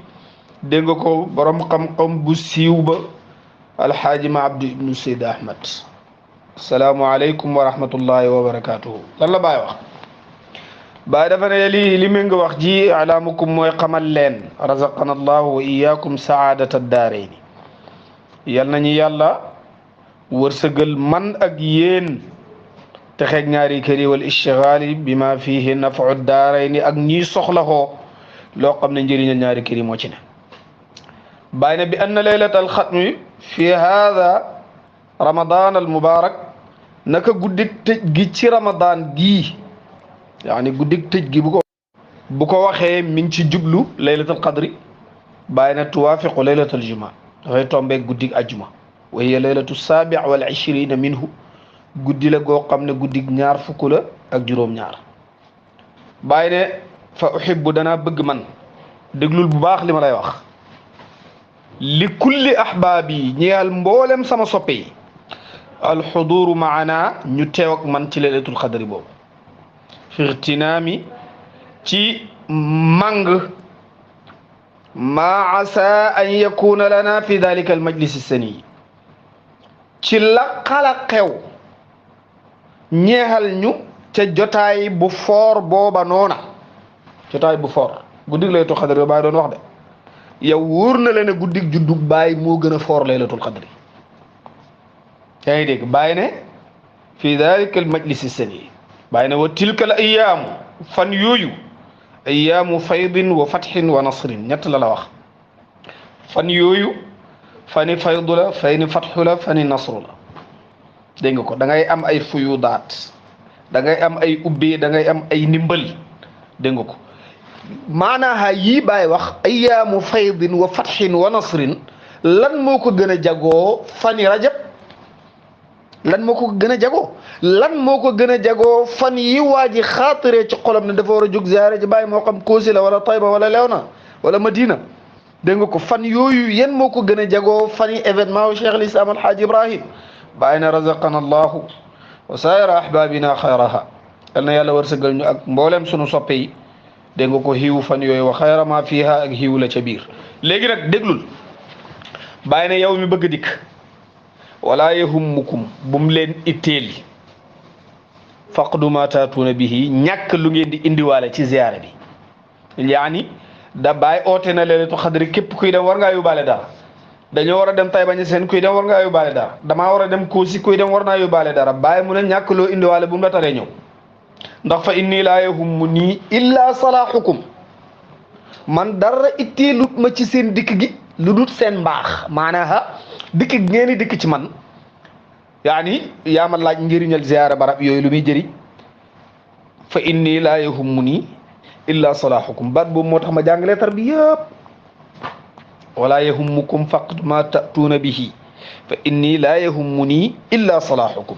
dégg nga ko borom xam-xam bu siiw ba alxaaji ma abdu ibnu sayd ahmad asalaamualeykum wa rahmatullahi wa barakatuhu lan la Baay wax Baay dafa ne li mi nga wax ji alaamukum mooy xamal leen razaqana allahu wa iyaakum saadata daarayni yal nañu yàlla wërsëgal man ak yéen te xeeg ñaari kër yi wal ishtigaali bi ma fihi nafu daarayni ak ñiy soxlaxoo loo xam ne njëriñal ñaari kër yi moo ci ne Baay ne bi anna laylat alxatmi fi hada ramadan al mubarak naka guddig tëj gi ci ramadan gii yaani guddig tëj gi bu ko waxee mi ngi ci jublu laylatul qadri Baay na tuwaafiqu laylatul juma dafay tombeeg guddig ajjuma wa hiya laylatu saabi wal ishrina minhu guddi la goo xam ne guddig ñaar fukk la ak juróom-ñaar Baay ne fa uhibbu danaa bëgg man déglul bu baax li ma lay wax li kulli ahbaabi ñeel mboolem sama soppe yi alxuduru maana ñu teew ak man ci laylatul qadri boobu fi irtinaami ci màng ma asa an yakuna lana fi dalika al majlis sani ci la xala xew ñeexal ñu ca jotaay bu foor booba noona jotaay bu foor guddig laylatul qadri Baay doon wax de yow wóor na la ne guddig juddug Baay moo gën a foor laylatul qadri yaa ngi dégg Baay ne fi dalika al majlis sani Baay ne wa tilka al ayaamu fan yooyu ayaamu faydin wa fatxin wa nasrin ñett la wax fan yooyu fani faydu la fani fatxu la fani nasru la dégg nga ko da ngay am ay fuyudaat da ngay am ay ubbee da ngay am ay ndimbal dégg nga ko maanaaha yii Baay wax ayaamu faydin wa fatxin wa nasrin lan moo ko gën a jagoo fani rajab lan moo ko gën a jagoo lan moo ko gën a jagoo fan yi waa ji xaatiree ci xolam ne dafa war a jóg ziyaare ji Baay moo xam Koosi la wala Tayba wala Léona wala Madina dégg nga ko fan yooyu yéen moo ko gën a jagoo fan yi événement wu Cheikh al Islam Alhaaji Ibrahim Baay na razaqana allahu wa saayira ahbabina xayraha yal na yàlla wërsëgal ñu ak mboolem sunu soppe yi dégg nga ko xiiw fan yooyu wa xayra ma fiha ak xiiw la ca biir léegi nag déglul Baay na yow mi bëgg dikk wala yahummukum bum leen itteel faqdu ma taatuuna bihi ñàkk lu ngeen di indiwaale ci ziyaare bi yaani da Baay oote na laylatul qadri képp kuy dem war ngaa yóbbaale dara dañoo war a dem Tayba Ñaseen kuy dem war ngaa yóbbaale dara damaa war a dem Koosi kuy dem war naa yóbbaale dara Baay mu ne ñàkk loo indiwaale bu mu la taree ñëw ndax fa inni laa yahummunii illa salaahukum man dara itteelut ma ci seen dikk gi lu dul seen mbaax maanaam dikk ngeen di dikk ci man yaani yaa ma laaj njëriñal ziyaara barab yooyu lu muy jëriñ fa inni laa yahummunii illa salaahukum baat boobu moo tax ma jàngalee tar bi yëpp wala yahummukum faqdu ma ta'tuuna bihi fa inni laa yahummunii illa salaahukum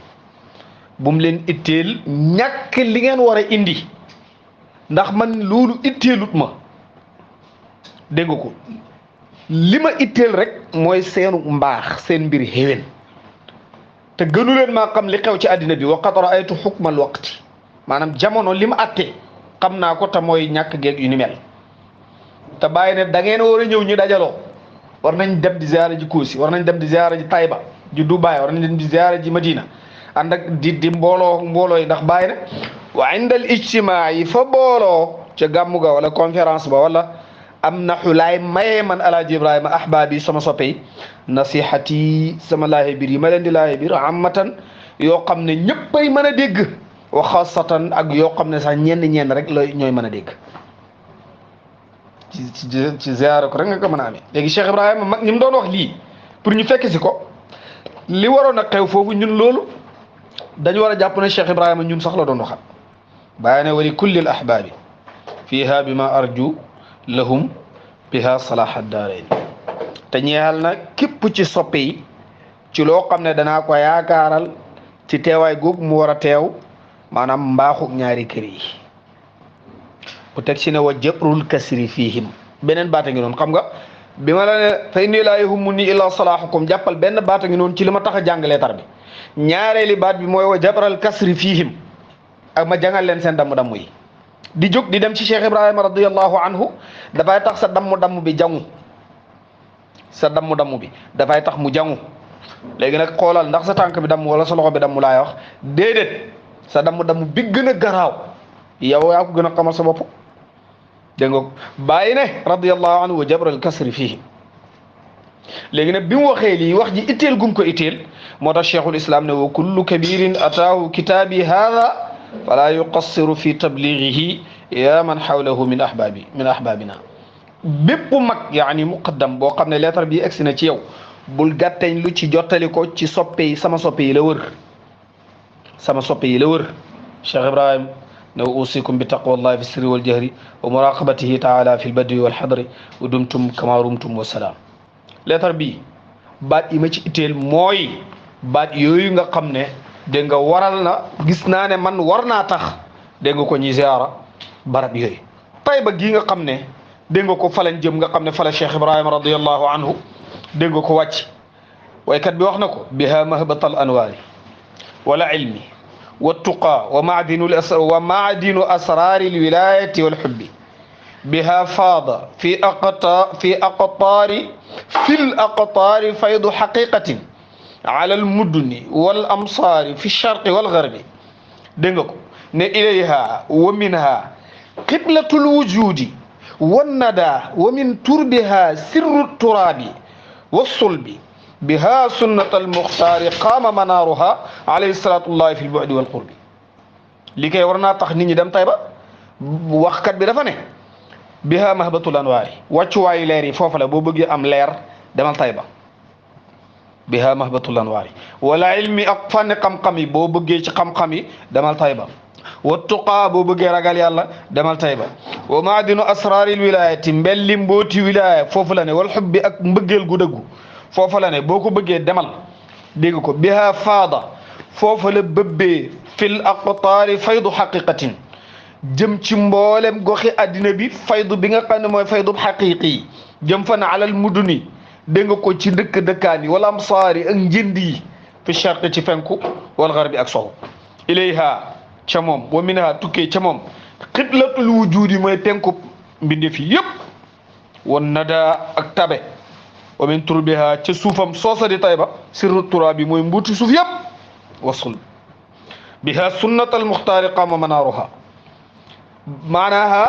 bu mu leen itteel ñàkk li ngeen war a indi ndax man loolu itteelut ma dégg nga ko li ma itteel rek mooy seenu mbaax seen mbir xéwén te gënu leen maa xam li xew ci àddina bi wa qad ra'aytu hukmal waqti maanaam jamono li mu atte xam naa ko te mooy ñàkk geeg yu ni mel te bàyyi ne da ngeen war a ñëw ñu dajaloo war nañ dem di ziyaara ji Koosi war nañ dem di ziyaara ji Tayba ji Dubaay war nañ dem di ziyaara ji Madina ànd ak di mbooloo yi ndax bàyyi ne wa inda al ijtimaa yi fa booloo ca gàmmu ga wala conférence ba wala am na xulaay mayee man alaaji Ibrahima ahbaabi sama soppe yi nasihati sama laahe biir yi ma leen di laahe biir amatan yoo xam ne ñëppay mën a dégg wa xaasatan ak yoo xam ne sax ñenn rek la ñooy mën a dégg ci ziyaara ko rek nga ko mën a amee léegi Cheikh Ibrahima mag ñi mu doon wax lii pour ñu fekk si ko li waroon a xew foofu ñun loolu dañu war a jàpp ne Cheikh Ibrahima ñun sax la doon waxat bàyyi ne wali kulli al ahbaabi fiha bima arju lahum biha salaha daarayn te ñeexal na képp ci soppe yi ci loo xam ne danaa ko yaakaaral ci teewaay googu mu war a teew maanaam mbaaxu ñaari kër yi bu teg ci ne wa jabrul kasri fihim beneen baata ngi noonu xam nga bi ma la ne fa inni laa yahumuni illa salaahukum jàppal benn baata ngi noonu ci li ma tax a jàngalee tar bi ñaareeli baat bi mooy wa jabral kasri fihim ak ma jàngal leen seen damm yi di jóg di dem ci Cheikh Ibrahima radiyallahu anhu dafay tax sa damm bi jangu sa damm bi dafay tax mu jangu léegi nag xoolal ndax sa tànk bi damm wala sa loxo bi damm laay wax déedéet sa damm bi gën a garaaw yow yaa ko gën a xamal sa bopp dégg nga bàyyi ne radiyallahu anhu wa jabral kasri fii léegi nag bi mu waxee lii wax ji itteel gum ko itteel moo tax cheikhul islam ne wa kullu kabirin ataahu kitaabi haada fala yuqassiru fi tablighihi ya man hawlahu min ahbabina bépp mag yaani muqaddam boo xam ne lettre bi egsi na ci yow bul gàtteñ lu ci jottali ko ci soppe yi sama soppe yi la wër Cheikh Ibrahim ne usikum bi taqwallahi fi sirri wal jahri wa muraqabatihi taala fi lbadwi wal hadri wa dumtum kama rumtum wa salaam lettre bi baat yi ma ci itteel mooy baat yooyu nga xam ne dégg nga waral na gis naa ne man war naa tax dégg nga ko ñi ziara barab yooyu Tayba gii nga xam ne dégg nga ko falañ jëm nga xam ne fala Cheikh Ibrahima radiyallahu anhu dégg nga ko wàcc waykat bi wax na ko biha mahbatal anwaari wala ilmi والتقى ومعدن أسرار الولاية والحب بها فاض في الأقطار فيض حقيقة على المدن والأمصار في الشرق والغرب دنگكو إليها ومنها قبلة الوجود والندى ومن تربها سر التراب والصلب بها سنة المختار قام منارها عليه الصلاة الله في البعد والقرب لكي ورنا تخنيني دم طيبة وقت بدفنه بها مهبة الأنوار وچواي ليري فوفلا بو بغي أم لير دم طيبة بها مهبة الأنوار ولا علمي أقفان قمقمي بو بغي قمقمي دم طيبة والتقى بو بغي رجال يالله دم طيبة ومعدن أسرار الولاية مبلم بوتي ولاية فوفلا والحب أك مبغيل غدغو foofa la ne boo ko bëggee demal dégg ko biha faada foofa la bëbbee fil aqtaari faydu xaqiqatin jëm ci mboolem goxi addina bi faydu bi nga xam ne mooy faydu xaqiqi jëm fa na alal muduni dégg nga ko ci dëkkaan yi wala amsaari ak njënd yi fi charqi ci fenku wal garbi ak sow ilayha ca moom wa minha tukkee ca moom xiblatul wujudi mooy penku mbindeef yi yëpp wan nada ak tabe wa min turbiha ca suufam soosa di Tayba sirru tura bi mooy mbuuti suuf yëpp wasul biha sunnat al muxtaari qama manaaruha maanaha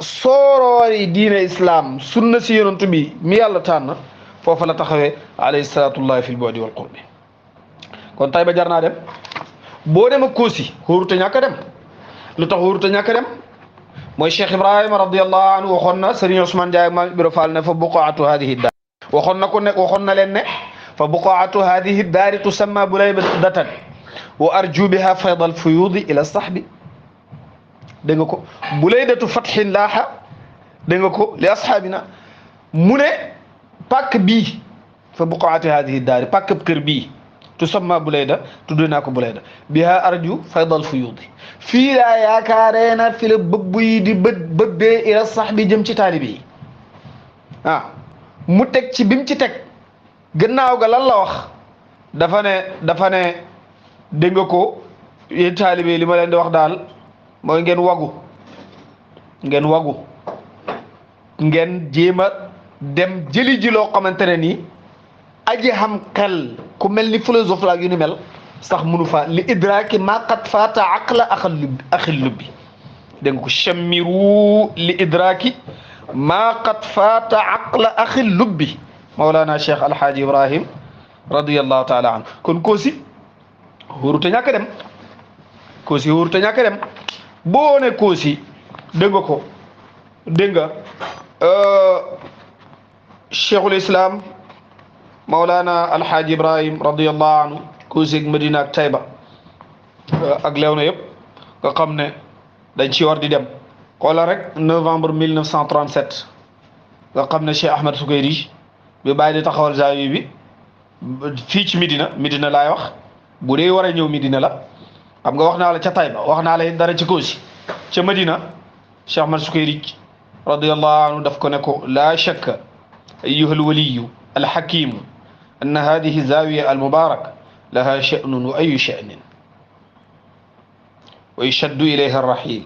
sooroori diine islam sunna si yonantu bi mi yàlla tànn foofa la taxawee alayhi salatullahi fi lbu'di wal qurbi kon Tayba jar naa dem boo dem ak Koosi xóoruta ñàkk a dem lu tax xóoruta ñàkk a dem mooy Cheikh Ibrahima radiyallahu anhu waxoon na Serigne Ousmane Ndiaye Maam Ibra Fall ne fa buqaatu hadihi daar waxoon na leen ne fa buqaatu hadihi daari tusamma bulaydatan wa arju biha fayd al fuyudi ila sahbi dégg nga ko bulaydatu fathin laaha dégg nga ko li ashabina mu ne pàkk bii fa buqaatu hadihi daari pàkk kër bii tusamma bulayda tudd naa ko bulayda biha arju fayd al fuyudi fii laa yaakaaree na fi la bëbb yi di bëbbee ila sahbi jëm ci taalibi yi mu teg ci bim ci teg gannaaw ga lan la wax dafa ne dégg nga ko yéen taalibe li ma leen di wax daal mooy ngeen wagu ngeen jéem a dem jëli ji loo xamante ne nii aji xam xel ku mel ni philosophe la yu ni mel sax munu fa li idraaki ma qad faata aqla axil lubbi dégg nga ko chammiru li idraaki ma qad faata aqla axil lubbi Mawlana Cheikh Alhaaji Ibrahim radiyallahu taala anhu kon Kossy wóoruta ñàkk dem Kossy wóoruta ñàkk dem boo ne Kossy dégg nga ko dégg nga Cheikhul Islam Mawlana Alhaaji Ibrahim radiyallahu anhu Kossy ak Medina ak Taïba ak Léona yëpp nga xam ne dañ ci war di dem xoola rek novembre 1937 nga xam ne Cheikh Ahmed Soukayri bi bàyyi di taxawal zaawiya bi fii ci Medina laay wax bu dee war a ñëw Medina la xam nga wax naa la ca Taïba wax naa la dara ci Kossy ca Medina Cheikh Ahmed Soukayri radiyallahu anhu daf ko ne ko laa shakka ayyuha alwaliyu alhakimu anna hadihi zaawiya almubarak laha sha'nun wa ayu sha'nin wa yashaddu ilayha arrahil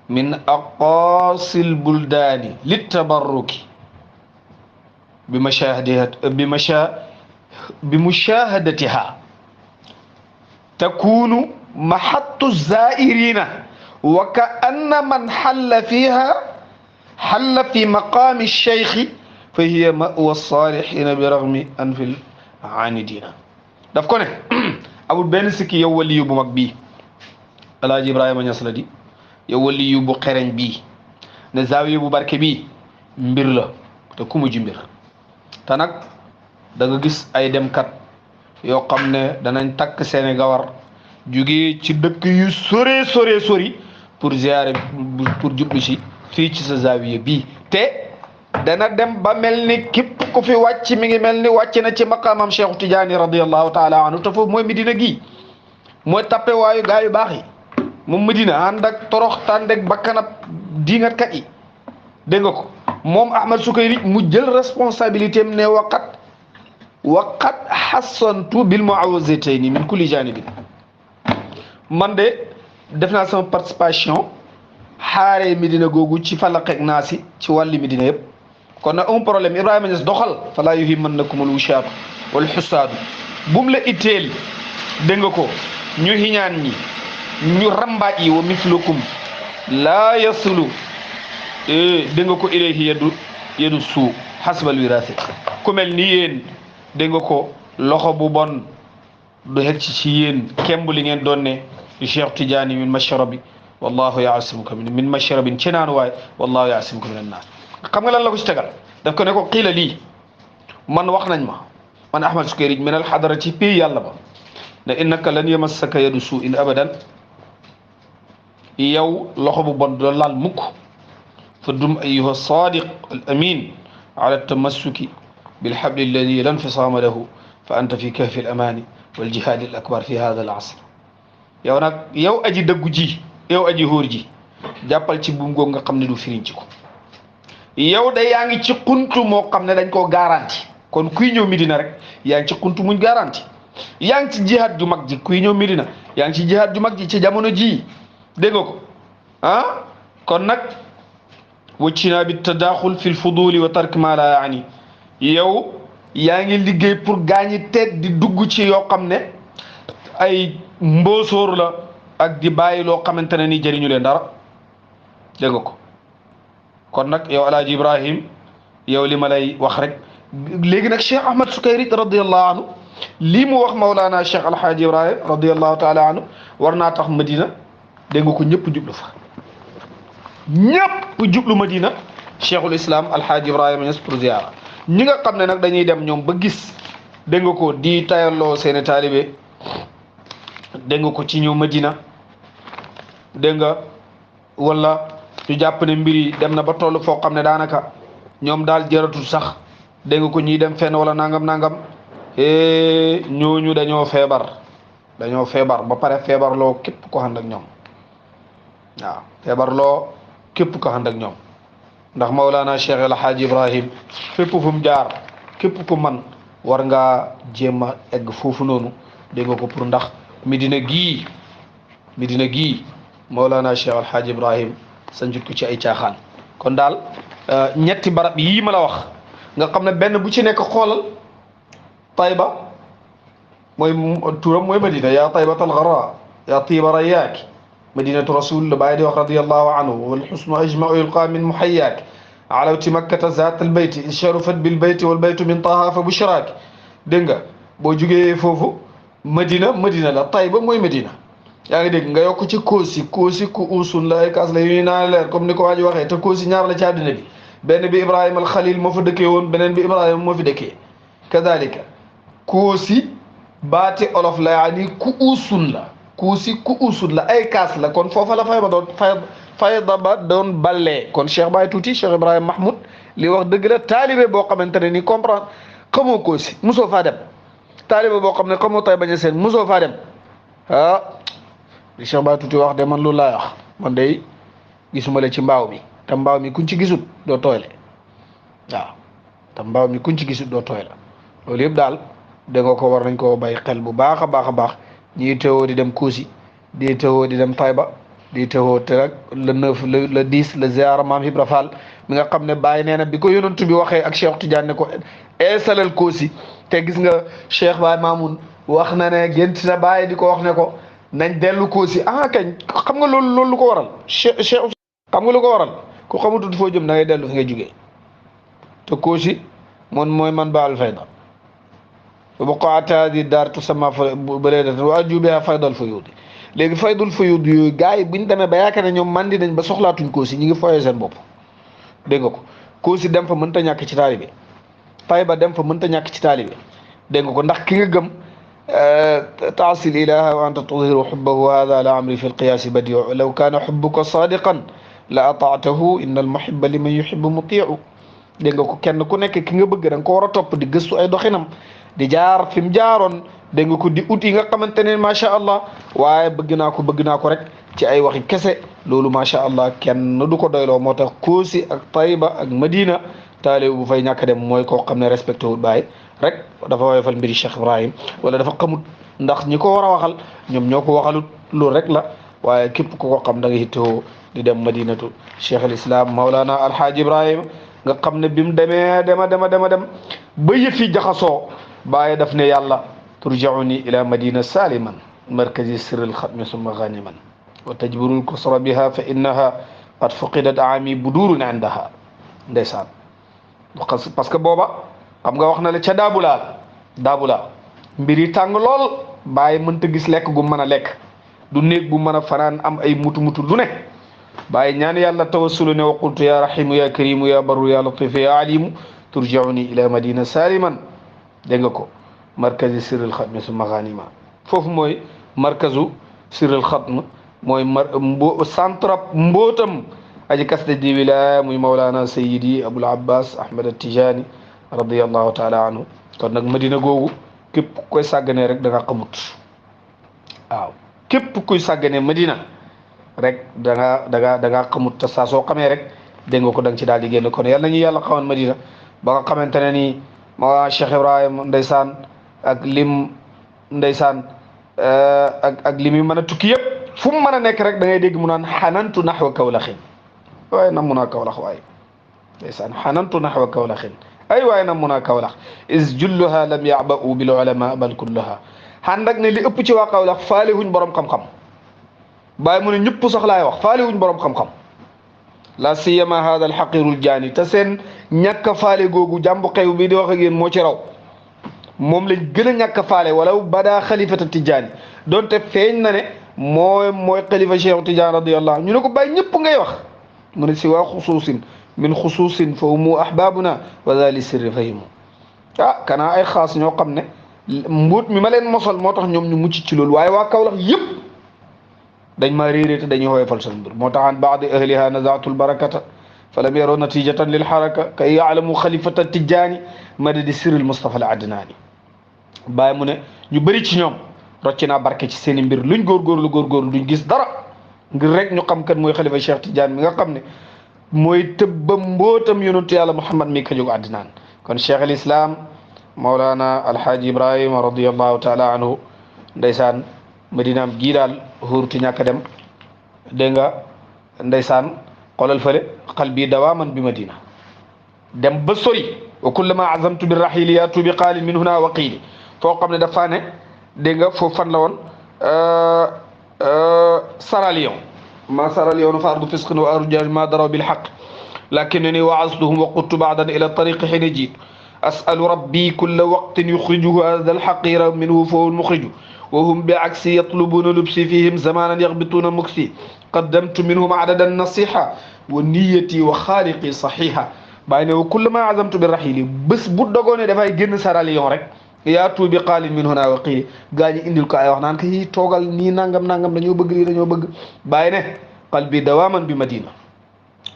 min aqaasi albuldani litabarruki بمشاهدتها تكون محط الزائرين وكأن من حل فيها حل في مقام الشيخ فهي مأوى الصالحين برغم أنف العاندين daf ko ne amul benn sikki yow waliyu bu mag bii Alaaji Ibrahima Ñas la di yow waliyu bu xereñ bii ne zaawiya bu barke bii mbir la te ku mu ji mbir te nag da nga gis ay demkat yoo xam ne danañ takk seeni gawar jóge ci dëkk yu sori pour ziyaare pour jublu si fii ci sa zaawiya bii te dana dem ba mel ni képp ku fi wàcc mi ngi mel ni wàcc na ci maqaamam Cheikh Tidiane radiyallahu taala anhu te foofu mooy Medina gii mooy tappe waayu gaa yu baax yi moom Medina ànd ak torox tàndeg bakkanab diingat kat yi dégg nga ko moom Ahmed Soukayri mu jël responsabilité am ne waqat xasantu bil muawazatayni min kulli janibin man de def naa sama participation xaaree Medina googu ci falaqeeg naasi ci wàlli Medina yëpp kon nag un problème Ibrahima Niass doxal falaa yuhimmannakumul wushaatu wal xusaadu bum la itteel dégg nga ko ñu hiñaan ñi ñu rambaaj yi wa mislukum laa yasulu dégg nga ko ilayhi yadu suu xasbal wiraasi ku mel ni yéen dégg nga ko loxo bu bon du xeg ci yéen kemb li ngeen doon ne Cheikh Tidiane min mashrabi wallahu yaasimuka min mashrabin ci naan waay wallahu yaasimuka min annaas xam nga lan la ko ci tegal daf ko ne ko xiila lii man wax nañ ma man Ahmed Soukayri min alxadara ci pays yàlla ba ne innaka lan yamassaka yadu suu in abadan yow loxo bu bon doo laal mukk fa dum ayuha sadiq al amin ala tamassuki bilhabli alladi la nfisaama lahu fa anta fi kahfi al amani wal jihadi al akbar fi hada al asr yow nag yow aji dëggu ji yow aji hóor ji jàppal ci buum googu nga xam ne du firiñ ci ko yow da yaa ngi ci xuntu moo xam ne dañ koo garanti kon kuy ñëw Medina rek yaa ngi ci xuntu muñ garanti yaa ngi ci jihaad ju mag ji kuy ñëw Medina yaa ngi ci jihaad ju mag ji ci jamono ji dégg nga ko ah kon nag waccina bi tadaxul fi lfuduli wa tark ma la yaani yow yaa ngi liggéey pour gaañi teet di dugg ci yoo xam ne ay mboosóor la ak di bàyyi loo xamante ne ni jëriñu leen dara dégg nga ko kon nag yow Alaaji Ibrahim yow li ma lay wax rek léegi nag Cheikh Ahmed Soukayri radiyallahu anhu lii mu wax Mawlana Cheikh Alhaaji Ibrahim radiyallahu taala anhu war naa tax Medina dégg nga ko ñëpp jublu fa ñëpp jublu Medina Cheikhul Islam Alhaaji Ibrahima Niass pour ziara ñi nga xam ne nag dañuy dem ñoom ba gis dégg nga ko di tayalloo seeni taalibe dégg nga ko ci ñëw Medina dégg nga wala ñu jàpp ne mbir yi dem na ba toll foo xam ne daanaka ñoom daal jëratul sax dégg nga ko ñiy dem fenn wala nangam ñooñu dañoo feebar ba pare feebarloo képp ko ànd ak ñoom waaw feebarloo képp ko ànd ak ñoom ndax Mawlana Cheikh El Hadj Ibrahim fépp fu mu jaar képp ku man war ngaa jéem a egg foofu noonu dégg nga ko pour ndax Medina gii Mawlana Cheikh Alhaaj Ibrahim sanjut ko ci ay caaxaan kon daal ñetti barab yii ma la wax nga xam ne benn bu ci nekk xoolal Tayba mooy turam mooy Madina yaa Taybatal Gharra yaa tiiba rayaak madinatu rasul la bàyyi di wax radiyallahu anhu wal husnu ajma'u yulqa min muhayyaak alawti makkata zaat al bayti in sharufat bil bayti wal baytu min taha fa bushraak dégg nga boo jugee foofu Madina la Tayba mooy Madina yaa ngi dégg nga yokk ci Koosi ku usun la ay kaas la yu naan leer comme ni ko waa ji waxee te Koosi ñaar la ci àddina bi benn bi Ibrahima al Khalil moo fa dëkkee woon beneen bi Ibrahima moo fi dëkkee kadalika Koosi baati olof la yaani ku usun la Koosi ku usun la ay kaas la kon foofa la fayda ba doon ballee kon Cheikh Baye Tuuti Cheikh Ibrahima Mahmoud li wax dëgg la taalibe boo xamante ne ni comprendre xamoo Koosi musoo faa dem taalibe boo xam ne xamoo tay bañ a seen musoo faa dem li Cheikh Baye Tuuti wax de man loolu laa wax man de gisuma la ci mbaaw mi te mbaaw mi kuñ ci gisut doo tooyle waaw te mbaaw mi kuñ ci gisut doo tooyle loolu yëpp daal da nga ko war nañ koo bàyyi xel bu baax a baax ñii teewoo di dem Koosi di teewoo di dem Tayba di teewoo te rek le 9 le 10 le ziara maam Ibra Fall mi nga xam ne Baye nee na bi ko yonantu bi waxee ak Cheikh Tidiane ne ko eesalal Koosi te gis nga Cheikh Baye Mamoun wax na ne gént na Baye di ko wax ne ko nañ dellu Koosi kañ xam nga loolu lu ko waral Cheikh xam nga lu ko waral ku xamatut foo jëm da ngay dellu fi nga jugee te Koosi mooy man ba al fayda buqaata hadi daar tusamma baladatan wa ajubiha faydal fuyuud léegi faydul fuyuud yooyu gars yi buñ demee ba yaakaar ne ñoom mandi nañ ba soxlaatuñ Koosi ñi ngi foyee seen bopp dégg nga ko Koosi dem fa mënta ñàkk ci taalibe Tayba dem fa mënta ñàkk ci taalibe dégg nga ko ndax ki nga gëm taasil ilaha wa anta tudhiru xubbahu hada la amri fi lqiyaasi badiu law kaana xubbuka sadiqan la ataatahu inna almuhibba liman yuhibbu mutiu dégg nga ko kenn ku nekk ki nga bëgg da nga ko war a topp di gëstu ay doxinam di jaar fi mu jaaroon dégg nga ko di ut yi nga xamante ne macha allah waaye bëgg naa ko rek ci ay waxi kese loolu macha allah kenn du ko doyloo moo tax Koosi ak Tayba ak Madina taalibe bu fay ñàkk dem mooy koo xam ne respecté wul Baay rek dafa woyofal mbiri Cheikh Ibrahim wala dafa xamut ndax ñi ko war a waxal ñoom ñoo ko waxalut loolu rek la waaye képp ku ko xam da nga yittewoo di dem Madinatu Cheikh al Islam Mawlana Alhaaj Ibrahim nga xam ne bi mu demee dem ba yëfi jaxasoo Baye daf ne yàlla turjauni ila madina saliman markazi sirril xatmi summa ganiman wa tajburul kusra biha fa innaha qad fuqidat aami budurun indaha ndeysaan parce que booba xam nga wax na la ca daabulaa mbir yi tàng lool Baye mënta gis lekk gu mën a lekk du néeg bu mën a fanaan am ay mutu lu ne Baye ñaan yàlla tawassulu ne wa qultu ya rahimu ya karimu ya barru ya latifu ya alimu turjauni ila madina saliman dégg nga ko markazi sirril xatmi su maxanima foofu mooy markazu sirril xatm mooy centre mbootam aji kaste di wilaya muy Mawlana Sayyidi Abul Abbas Ahmad At-Tijani radiyallahu taala anhu kon nag Madina googu képp koy sàgganee rek da nga xamut waaw képp kuy sàgganee Madina rek da nga xamut te saa soo xamee rek dégg nga ko da nga ci daal di génn kon yàlla nañu yàlla xamal Madina ba nga xamante ne nii ma Cheikh Ibrahima ndeysaan ak lim ndeysaan ak lim yi mën a tukki yëpp fu mu mën a nekk rek da ngay dégg mu naan xanantu naxwa Kawlaxin waaye nam mun naa Kawlax waaye ndeysaan xanantu naxwa Kawlaxin ay waaye nam mun naa Kawlax is julluha lam yaba'u bil ulama bal kulluha xan nag ne li ëpp ci waa Kawlax faale wuñ borom xam-xam bàyyi mu ne ñëpp sax laay wax faale wuñ borom xam-xam la siyama hada al xaqirul jaani te seen ñàkk a faale googu jàmbu xew bi di wax ak yéen moo ci raw moom lañ gën a ñàkk a faale wala badaa xalifata Tijaani donte feeñ na ne mooy xalifa Cheikh Tidiane radiyallahu ñu ne ko bàyyi ñëpp ngay wax mu ne si waa xusuusin min xusuusin fa humu ahbabuna wa zali sirri fahimu kanaa ay xaas ñoo xam ne mbuut mi ma leen mosal moo tax ñoom ñu mucc ci loolu waaye waa Kawlax yëpp dañ maa réeré te dañuy woyofal seen mbir moo tax an baadi ahliha nazaatul barakata falam yaro natijatan lil xaraka kay yaalamu xalifata Tijaani madadi sirril Mustafa al Adnaani bàyyi mu ne ñu bëri ci ñoom rocci naa barke ci seen i mbir luñ góorgóorlu duñ gis dara ngir rek ñu xam kan mooy xalifa Cheikh Tidiane mi nga xam ne mooy tëbbam mbootam yonentu yàlla Muhammad mi ka jóg Adnaan kon Cheikh al Islam Mawlana Alhaaji Ibrahima radiyallahu taala anhu ndeysaan madinaam gii daal xuuruti ñàkk dem dégg nga ndeysaan xoolal fële qalbi dawaaman bi madina dem ba sori wa kullama azamtu bi rahili yaatu bi qaalin min huna wa qiili foo xam ne dafa ne dégg nga foofu fan la woon Sierra Leone ma Sierra Leone fa ardu fisqin wa ardu ma daraw bil haqq lakinnani wa'aztuhum wa qudtu ba'dan ila tariqi hina jiitu as'alu rabbi kulla waqtin yukhrijuhu hadha al haqira minhu fa huwa al mukhriju wa hum bi'aksi yatlubuna lubsi fihim zamanan yaghbituna muksi qaddamtu minhum adadan nasiha wa niyyati wa khaliqi sahiha bàyyi ne wa kullama azamtu bi rahili bés bu dogoone dafay génn Sierra Leone rek yaatu bi qaalin min huna wa qiili gaa ñi indil ko ay wax naan ko yi toogal nii nangam nangam dañoo bëgg lii dañoo bëgg bàyyi ne qalbi dawaaman bi madina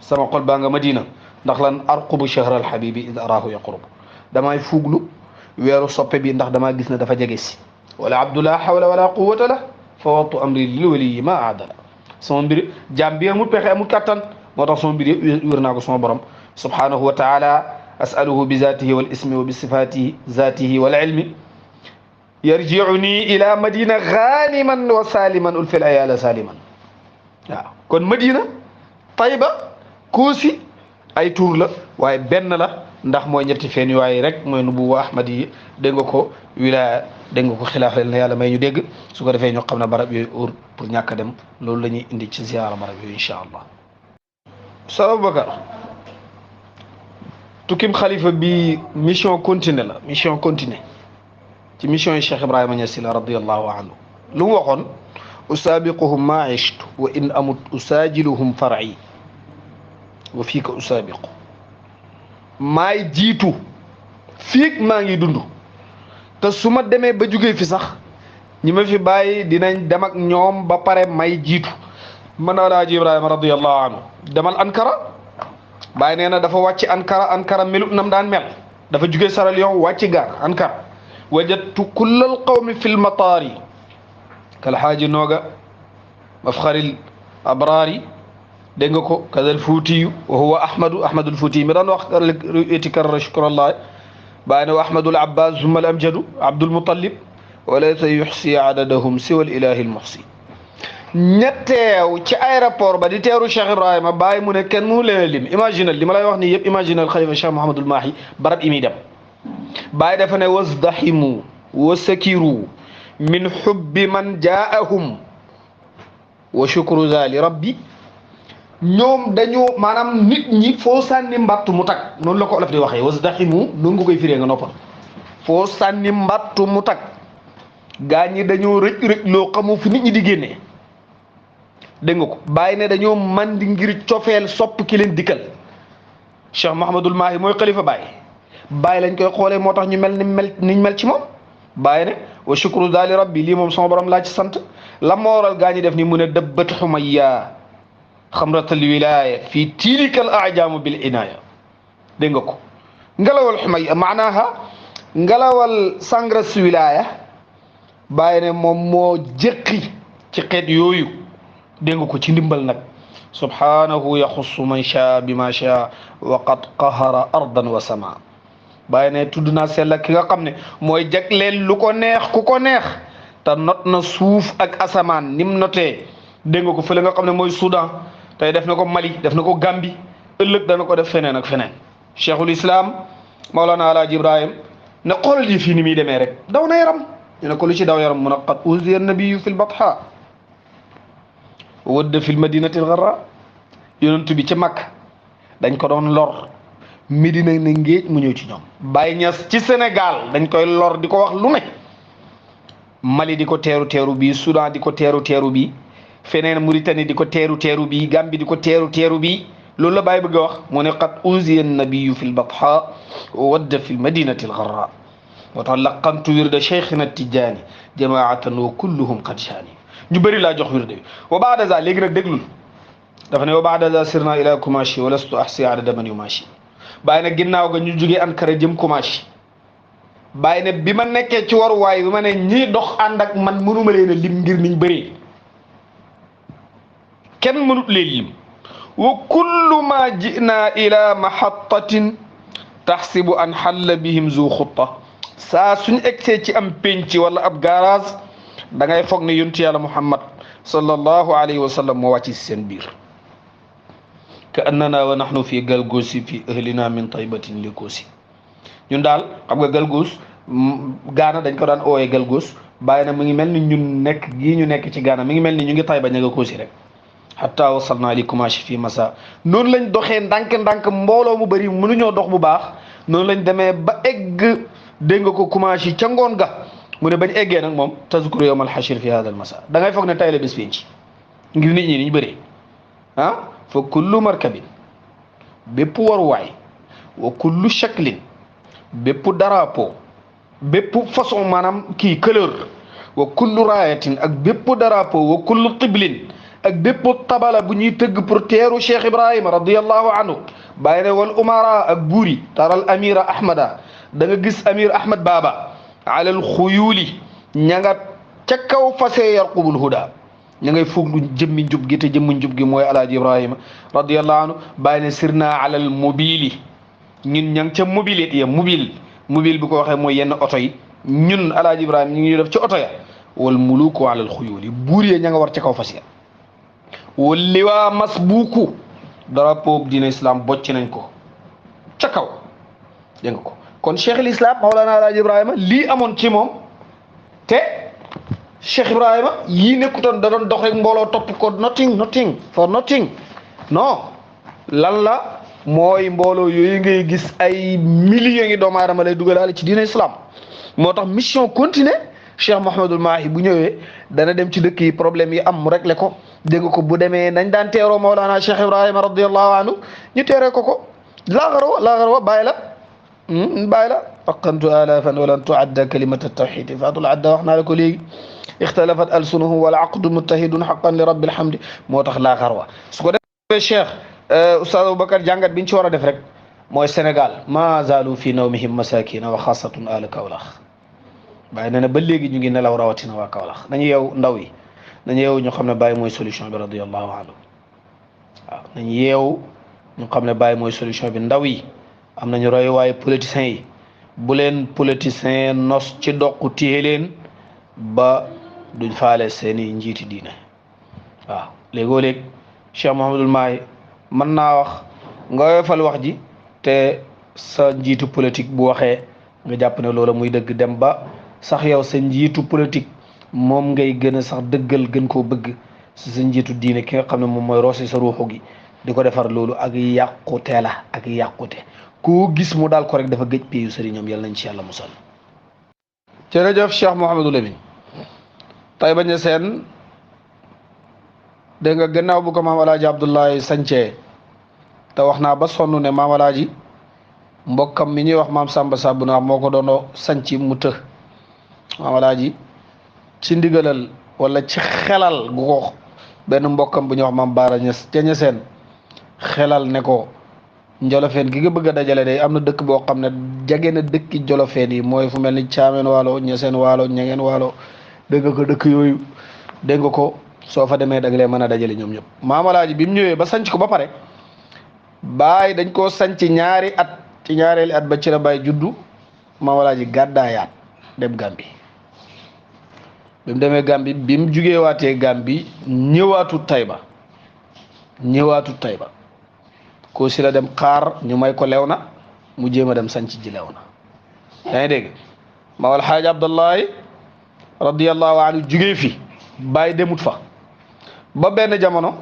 sama xol baa nga madina ndax lan arqubu shahra alhabibi id araahu yaqrub damay fuuglu weeru soppe bi ndax damaa gis ne dafa jege si wala abdullah hawla wala quwwata la fa wattu amri lil waliyi ma aadala sama mbir jaam bi amul pexe amul kattan moo tax sama mbir yëpp wér naa ko sama borom subhanahu wa taala asaluhu bi zatihi wal ismi wa bi sifatihi zatihi wal ilmi yarji'uni ila madina ghaniman wa saliman ulfil ayala saliman waaw kon madina tayba koosi ay tur la waaye benn la ndax mooy ñetti feen waaye rek mooy nubuwa ahmad yi dégg nga ko wilaya dégg nga ko xilaafa na yàlla may ñu dégg su ko defee ñu xam ne barab yooyu óor pour ñàkk a dem loolu la ñuy indi ci ziyaara barab yooyu incha allah sa Abubakar tukkim xalifa bi mission continue la mission continue ci mission yi Cheikh Ibrahima Niass la radiyallahu anhu lu mu waxoon usaabiquhum ma ishtu wa in amut usaajiluhum far'i wa fiika usaabiqu maay jiitu fiig maa ngi dund te su ma demee ba jugee fi sax ñi ma fi bàyyi dinañ dem ak ñoom ba pare may jiitu man alaaji Ibrahima radiyallahu anhu demal Ankara bàyyi nee na dafa wàcc Ankara melut nam daan mel dafa jugee Sierra Leone wàcc gaar Ankara wajadtu kullal qawmi fil mataari kal haaji nooga mafxaril abraari dégg nga ko kadal fuutiyu wa huwa ahmadul fuuti mi daan wax itikar shukrallah bàyyi ne wa ahmadul abbas zumma al amjadu abdul mutallib wa laysa yuxsi adadahum siwa al ilahi al muxsi ña teew ci aéroport ba di teeru Cheikh Ibrahima bàyyi mu ne kenn mu leen lim imaginal li ma lay wax nii yëpp imaginal xalifa Cheikh Mouhamadul Mahi barab yi muy dem bàyyi dafa ne wasdahimu wa sakiru min xubbi man jaahum wa shukru zali rabbi ñoom dañoo maanaam nit ñi foo sànni mbattu mu tag noonu la ko olof di waxee wasdahimu noonu nga koy firee nga noppal foo sànni mbattu mu tag gaa ñi dañoo rëj loo xamu fi nit ñi di génnee dégg nga ko bàyyi ne dañoo man di ngir cofeel sopp ki leen dikkal Cheikh Mouhamadul Mahi mooy xalifa bàyyi lañ koy xoolee moo tax ñu niñ mel ci moom bàyyi ne wa shukru zali rabbi lii moom sama borom laa ci sant la ma waral gaa ñi def ni mu ne dëbbat xumayya xamratal wilaya fii tiilikal ajaamu bil inaaya dégg nga ko ngelawal xumayya maanaaha ngelawal sangras wilaya bàyyi ne moom moo jëqi ci xeet yooyu dégg nga ko ci ndimbal nag subhanahu yaxussu man shaa bi ma shaa wa qad qahara ardan wa sama bàyyi ne tudd naa sell ki nga xam ne mooy jagleel lu ko neex ku ko neex te not na suuf ak asamaan nim notee dégg nga ko fële nga xam ne mooy Soudan tey def na ko Mali def na ko Gambie ëllëg dana ko def feneen ak feneen cheikhul islam Mawlana Alaaji Ibrahim ne xoolal yi fii ni muy demee rek daw na yaram ñu ne ko lu ci daw yaram mu ne qad uziya nabiyu fi lbatha wadda fi lmadinati lgarra yonent bi ci Makka dañ ko doon lor Medina ne ngéej mu ñëw ci ñoom Baye Niass ci Sénégal dañ koy lor di ko wax lu ne Mali di ko teeru bi Soudan di ko teeru bi feneen Mauritanie di ko teeru bi Gambie di ko teeru bi loolu la Baye bëgg a wax mu ne qad uziya nabiyu fi lbatha wadda fi lmadinati lgarra moo tax laqantu wirda cheikhina Tijaani jamaatan wa kulluhum qad shaani ñu bëri laa jox wirde bi wa baada za léegi nag déglul dafa ne wa baada za sirna ila Kumashi wa lastu ahsi adada man yumashi bàyyi ne ginnaaw ga ñu jógee Ankara jëm Kumashi bàyyi ne bi ma nekkee ci waruwaay bi ma ne ñii dox ànd ak man mënuma leen a lim ngir niñ bëree kenn mënut leen lim wa kullu ma jina ila mahattatin taxsibu an xalla bihim zu xutta saa suñu egsee ci am penc wala ab garage da ngay foog ne yontu yàlla Muhammad sallallahu alayhi wa sallam moo wàcc si seen biir ka annana wa nahnu fi galgoosi fi ahlina min taybatin li koosi ñun daal xam nga galgoos gaana dañ ko daan ooyee galgoos bàyyi na mu ngi mel ni ñun nekk gii ñu nekk ci gaana mi ngi mel ni ñu ngi Tayba ña nga koosi rek hatta wasalna li kumashi fi masa noonu lañ doxee ndànk-ndànk mbooloo mu bëri mënuñoo dox bu baax noonu lañ demee ba egg dégg nga ko kumashi ca ngoon ga mu ne bañ eggee nag moom tazkuru yawm alxashir fi hada almasa da ngay foog ne tay la bés penc ngir nit ñi ni ñu bëree ah fa kullu markabin bépp waruwaay wa kullu shaklin bépp drapeau bépp façon maanaam kii couleur wa kullu raayatin ak bépp drapeau wa kullu tiblin ak bépp tabala bu ñuy tëgg pour teeru Cheikh Ibrahima radiyallahu anhu bàyyi ne wal umara ak buuri taral amira ahmada da nga gis amir ahmad baba alal xuyuuli ña nga ca kaw fasee yarqubul huda ña ngay fuglu jëmmi njub gi te jëmmi njub gi mooy alaaji Ibrahima radiyallahu anhu bàyyi ne sirna alal mobili ñun ña ngi ca mobile ya mobile bi ko waxee mooy yenn oto yi ñun alaaji Ibrahima ñu ngi def ci oto ya wal muluku alal xuyuuli buur ya ña nga war ca kaw fas ya wal liwaa masbuuku drapeau diine islam bocc nañ ko ca kaw dégg nga ko kon cheikh al islam Mawlana alaaji Ibrahima lii amoon ci moom te Cheikh Ibrahima yii nekkutoon da doon dox rek mbooloo topp ko nothing for nothing non lan la mooy mbooloo yooyu ngay gis ay millions ngi doomu aadama lay dugalaale ci diine islam moo tax mission continue Cheikh Mouhamadul Mahi bu ñëwee dana dem ci dëkk yi problème yi am mu réglé ko dégg ko bu demee nañ daan teeroo Mawlana Cheikh Ibrahima radiyallahu anhu ñu teeree ko laaxarwa bàyyi la aqantu alafan walan tuadda kalimata tawxidi fatul adda wax naa la ko léegi ixtalafat alsunuhum wal aqdu muttahidun xaqan li rabbil hamdi moo tax laaxarwa su ko defee Cheikh Oustaz Aboubacar jàngat bi ñu ci war a def rek mooy Sénégal ma zalu fi nawmihim masakina wa xaasatun ala Kawlax bàyyi na ne ba léegi ñu ngi nelaw rawatina waa Kawlax nañu yeew ndaw yi nañu yeew ñu xam ne Baye mooy solution bi radiyallahu anhu waaw nañu yeew ñu xam ne Baye mooy solution bi ndaw yi am nañu roy waaye politiciens yi bu leen politicien nos ci doq téye leen ba duñ faale seeni njiiti diine waaw léegoo-léeg Cheikh Mouhamadul Mahi mën naa wax nga woyofal wax ji te sa njiitu politique bu waxee nga jàpp ne loola muy dëgg dem ba sax yow sa njiitu politique moom ngay gën a sax dëggal gën koo bëgg si sa njiitu diine ki nga xam ne moom mooy roose sa ruuxu gi di ko defar loolu ak yàqute la ak yàqute koo gis mu daal ko rek dafa gëj piyu sëriñam yàlla nañ ci yàlla musal jërëjëf Cheikh Mouhamadou Lamine Taïba Niassène dégg nga gannaaw bu ko maam alaaji Abdoulaye sancee te wax naa ba sonn ne maam alaaji mbokkam mi ñuy wax maam Samba Sabu naa moo ko doon sanc mu të maam alaaji ci ndigalal wala ci xelal gu ko benn mbokkam bu ñuy wax maam Baara Niass ca Niassène xelal ne ko njolofeen gi nga bëgg a dajale day am na dëkk boo xam ne jege na dëkki jolofeen yi mooy fu mel ni Caameen waalo Niassène waalo Ñangeen waalo dégg nga ko dëkk yooyu dégg nga ko soo fa demee da nga leen mën a dajale ñoom ñëpp maam alaaji bi mu ñëwee ba sanc ko ba pare baay dañ koo sanc ñaari at ci ñaareeli at ba ci la baay juddu maam alaaji gàddaayaat dem Gàmbi bi mu demee Gàmbi bi mu jugee waatee Gàmbi ñëwaatu Taïba ko si la dem xaar ñu may ko lew na mu jéem a dem sanc ji lew na yaa ngi dégg maam alxaaji Abdullahi radiyallahu anhu jugee fi bàyyi demut fa ba benn jamono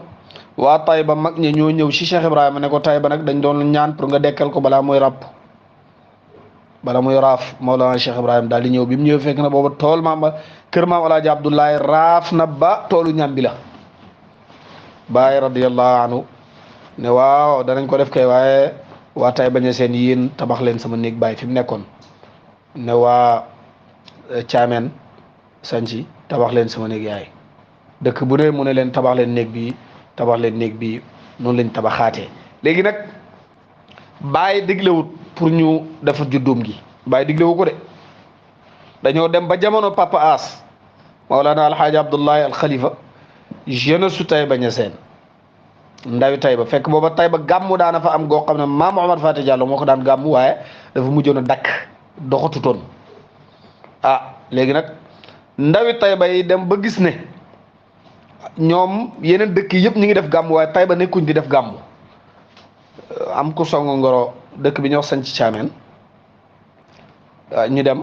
waa Taïba mag ñi ñoo ñëw ci Cheikh Ibrahima ne ko Taïba nag dañ doon ñaan pour nga dekkal ko balaa muy raaf Mawlana Cheikh Ibrahima daal di ñëw bi mu ñëw fekk na booba tool kër maam alaaji Abdullahi raaf na ba toolu ñambi la bàyyi radiyallahu anhu ne waaw danañ ko def kay waaye waa Taïba Niassène yéen tabax leen sama néeg bàyyi fi mu nekkoon ne waa Caameen sanci tabax leen sama néeg yaay dëkk bu ne mu ne leen tabax leen néeg bi noonu lañ tabaxaatee léegi nag bàyyi diglewut pour ñu dafa juddoom gi bàyyi diglewu ko de dañoo dem ba jamono Papa As Mawlana alxaaji Abdullahi al Khalifa jeunesse su Taïba Niassène ndawi Taïba fekk booba Taïba gàmmu daana fa am goo xam ne maam Omar Fati Diallo moo ko daan gàmmu waaye dafa mujjoon a dakk doxatutoon léegi nag ndawi Tayba yi dem ba gis ne ñoom yeneen dëkk yëpp ñu ngi def gàmm waaye Tayba nekkuñ di def gàmm am ku songo ngoro dëkk bi ñoo sañ ci caameen ñu dem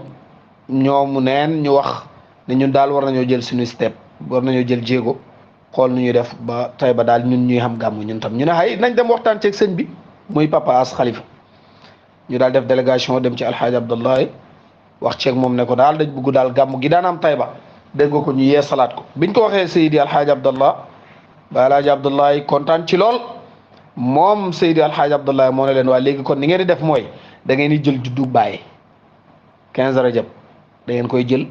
ñoomu neen ñu wax ne ñun daal war nañoo jël suñu step war nañoo jël jéego xool nu ñuy def ba Tayba daal ñun ñuy xam gàmm ñun tam ñu ne xay nañ dem waxtaan ceeg sëñ bi muy papa as xalifa ñu daal def délégation dem ci alxaaji Abdullahi wax ceeg moom ne ko daal dañ bëgg daal gàmm gi daan am Tayba dégg nga ko ñu yee salaat ko biñ ko waxee Seydi alxaaji Abdullah ba alxaaji Abdullahi kontaan ci lool moom Seydi alxaaji Abdullahi moo ne leen waa léegi kon ni ngeen di def mooy da ngeen di jël juddu Baay 15 rajab da ngeen koy jël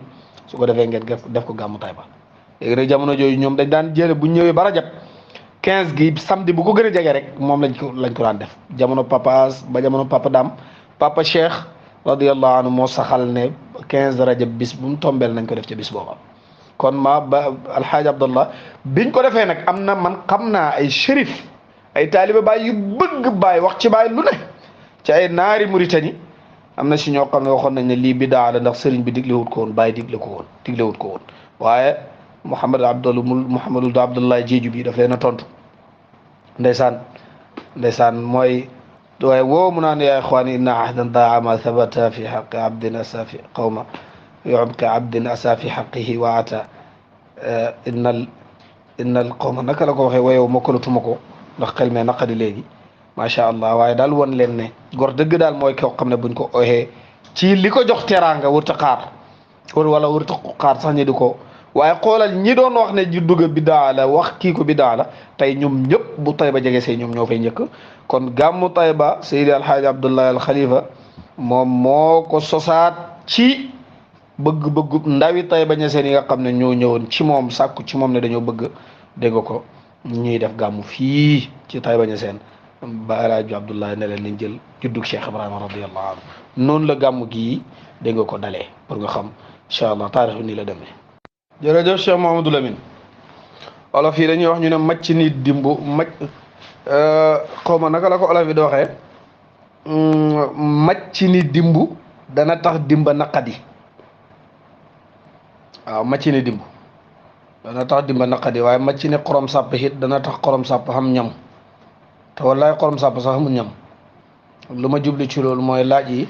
su ko defee ngeen def ko gàmmu Tayba léegi nag jamono jooju ñoom dañ daan jële bu ñëwee ba rajab 15 gi samedi bu ko gën a jege rek moom lañ ko daan def jamono papa ba jamono papa Dam papa Cheikh radiyallahu anhu moo saxal ne 15 rajab bis bu mu tombeel nañ ko def ci bis booba kon ba alxaaji Abdallah biñ ko defee nag am na man xam naa ay shérif ay taaliba Baay yu bëgg Baay wax ci Baay lu ne ci ay naari Mauritanie am na si ñoo xam ne waxoon nañ ne lii bidaa la ndax sëriñ bi diglewut ko woon Baay diglewut ko woon waaye Mouhamadou Abdallah Jeeju bi daf leen a tontu ndeysaan mooy waaye woo mu naan yaa ixwaani inna ahdan daa ma thabata fi xaqi abdin asa fi qawma yuxqi abdin asa fi xaqihi wa ata innal qawma naka la ko waxee wayow mokkalatuma ko ndax xel mee naqadi léegi macha allah waaye daal won leen ne gor dëgg daal mooy koo xam ne buñ ko oxee ci li ko jox teraanga wërta xaar wala wërta xaar sax ñi di ko waaye xoolal ñi doon wax ne juddu ga bidaa la wax kii ko bidaa la tey ñoom ñëpp bu Tayba jege see ñoom ñoo fay njëkk kon gàmmu Tayba Seydi Alxaaji Abdullahi al Xalifa moom moo ko sosaat ci bëgg-bëggu ndawi Tayba ñeseen yi nga xam ne ñoo ñëwoon ci moom sàkku ci moom ne dañoo bëgg dégg nga ko ñuy def gàmmu fii ci Tayba ñeseen ba Alxaaji Abdullahi ne leen nañ jël juddug Cheikh Ibrahima radiyallahu anhu noonu la gàmmu gii dégg nga ko dalee pour nga xam incha allah taarix bi nii la demee. jërëjëf Cheikh Mouhamadou Lamine olof yi dañuy wax ñu ne macc ni dimbu xaw ma naka la ko olof yi di waxee macc ni dimbu dana tax dimba naqadi waaw macc ni dimbu dana tax dimba naqadi waaye macc ni xorom sàpp it dana tax xorom sàpp xam ñam te wallaay xorom sàpp sax xamul ñam lu ma jubli ci loolu mooy laaj yi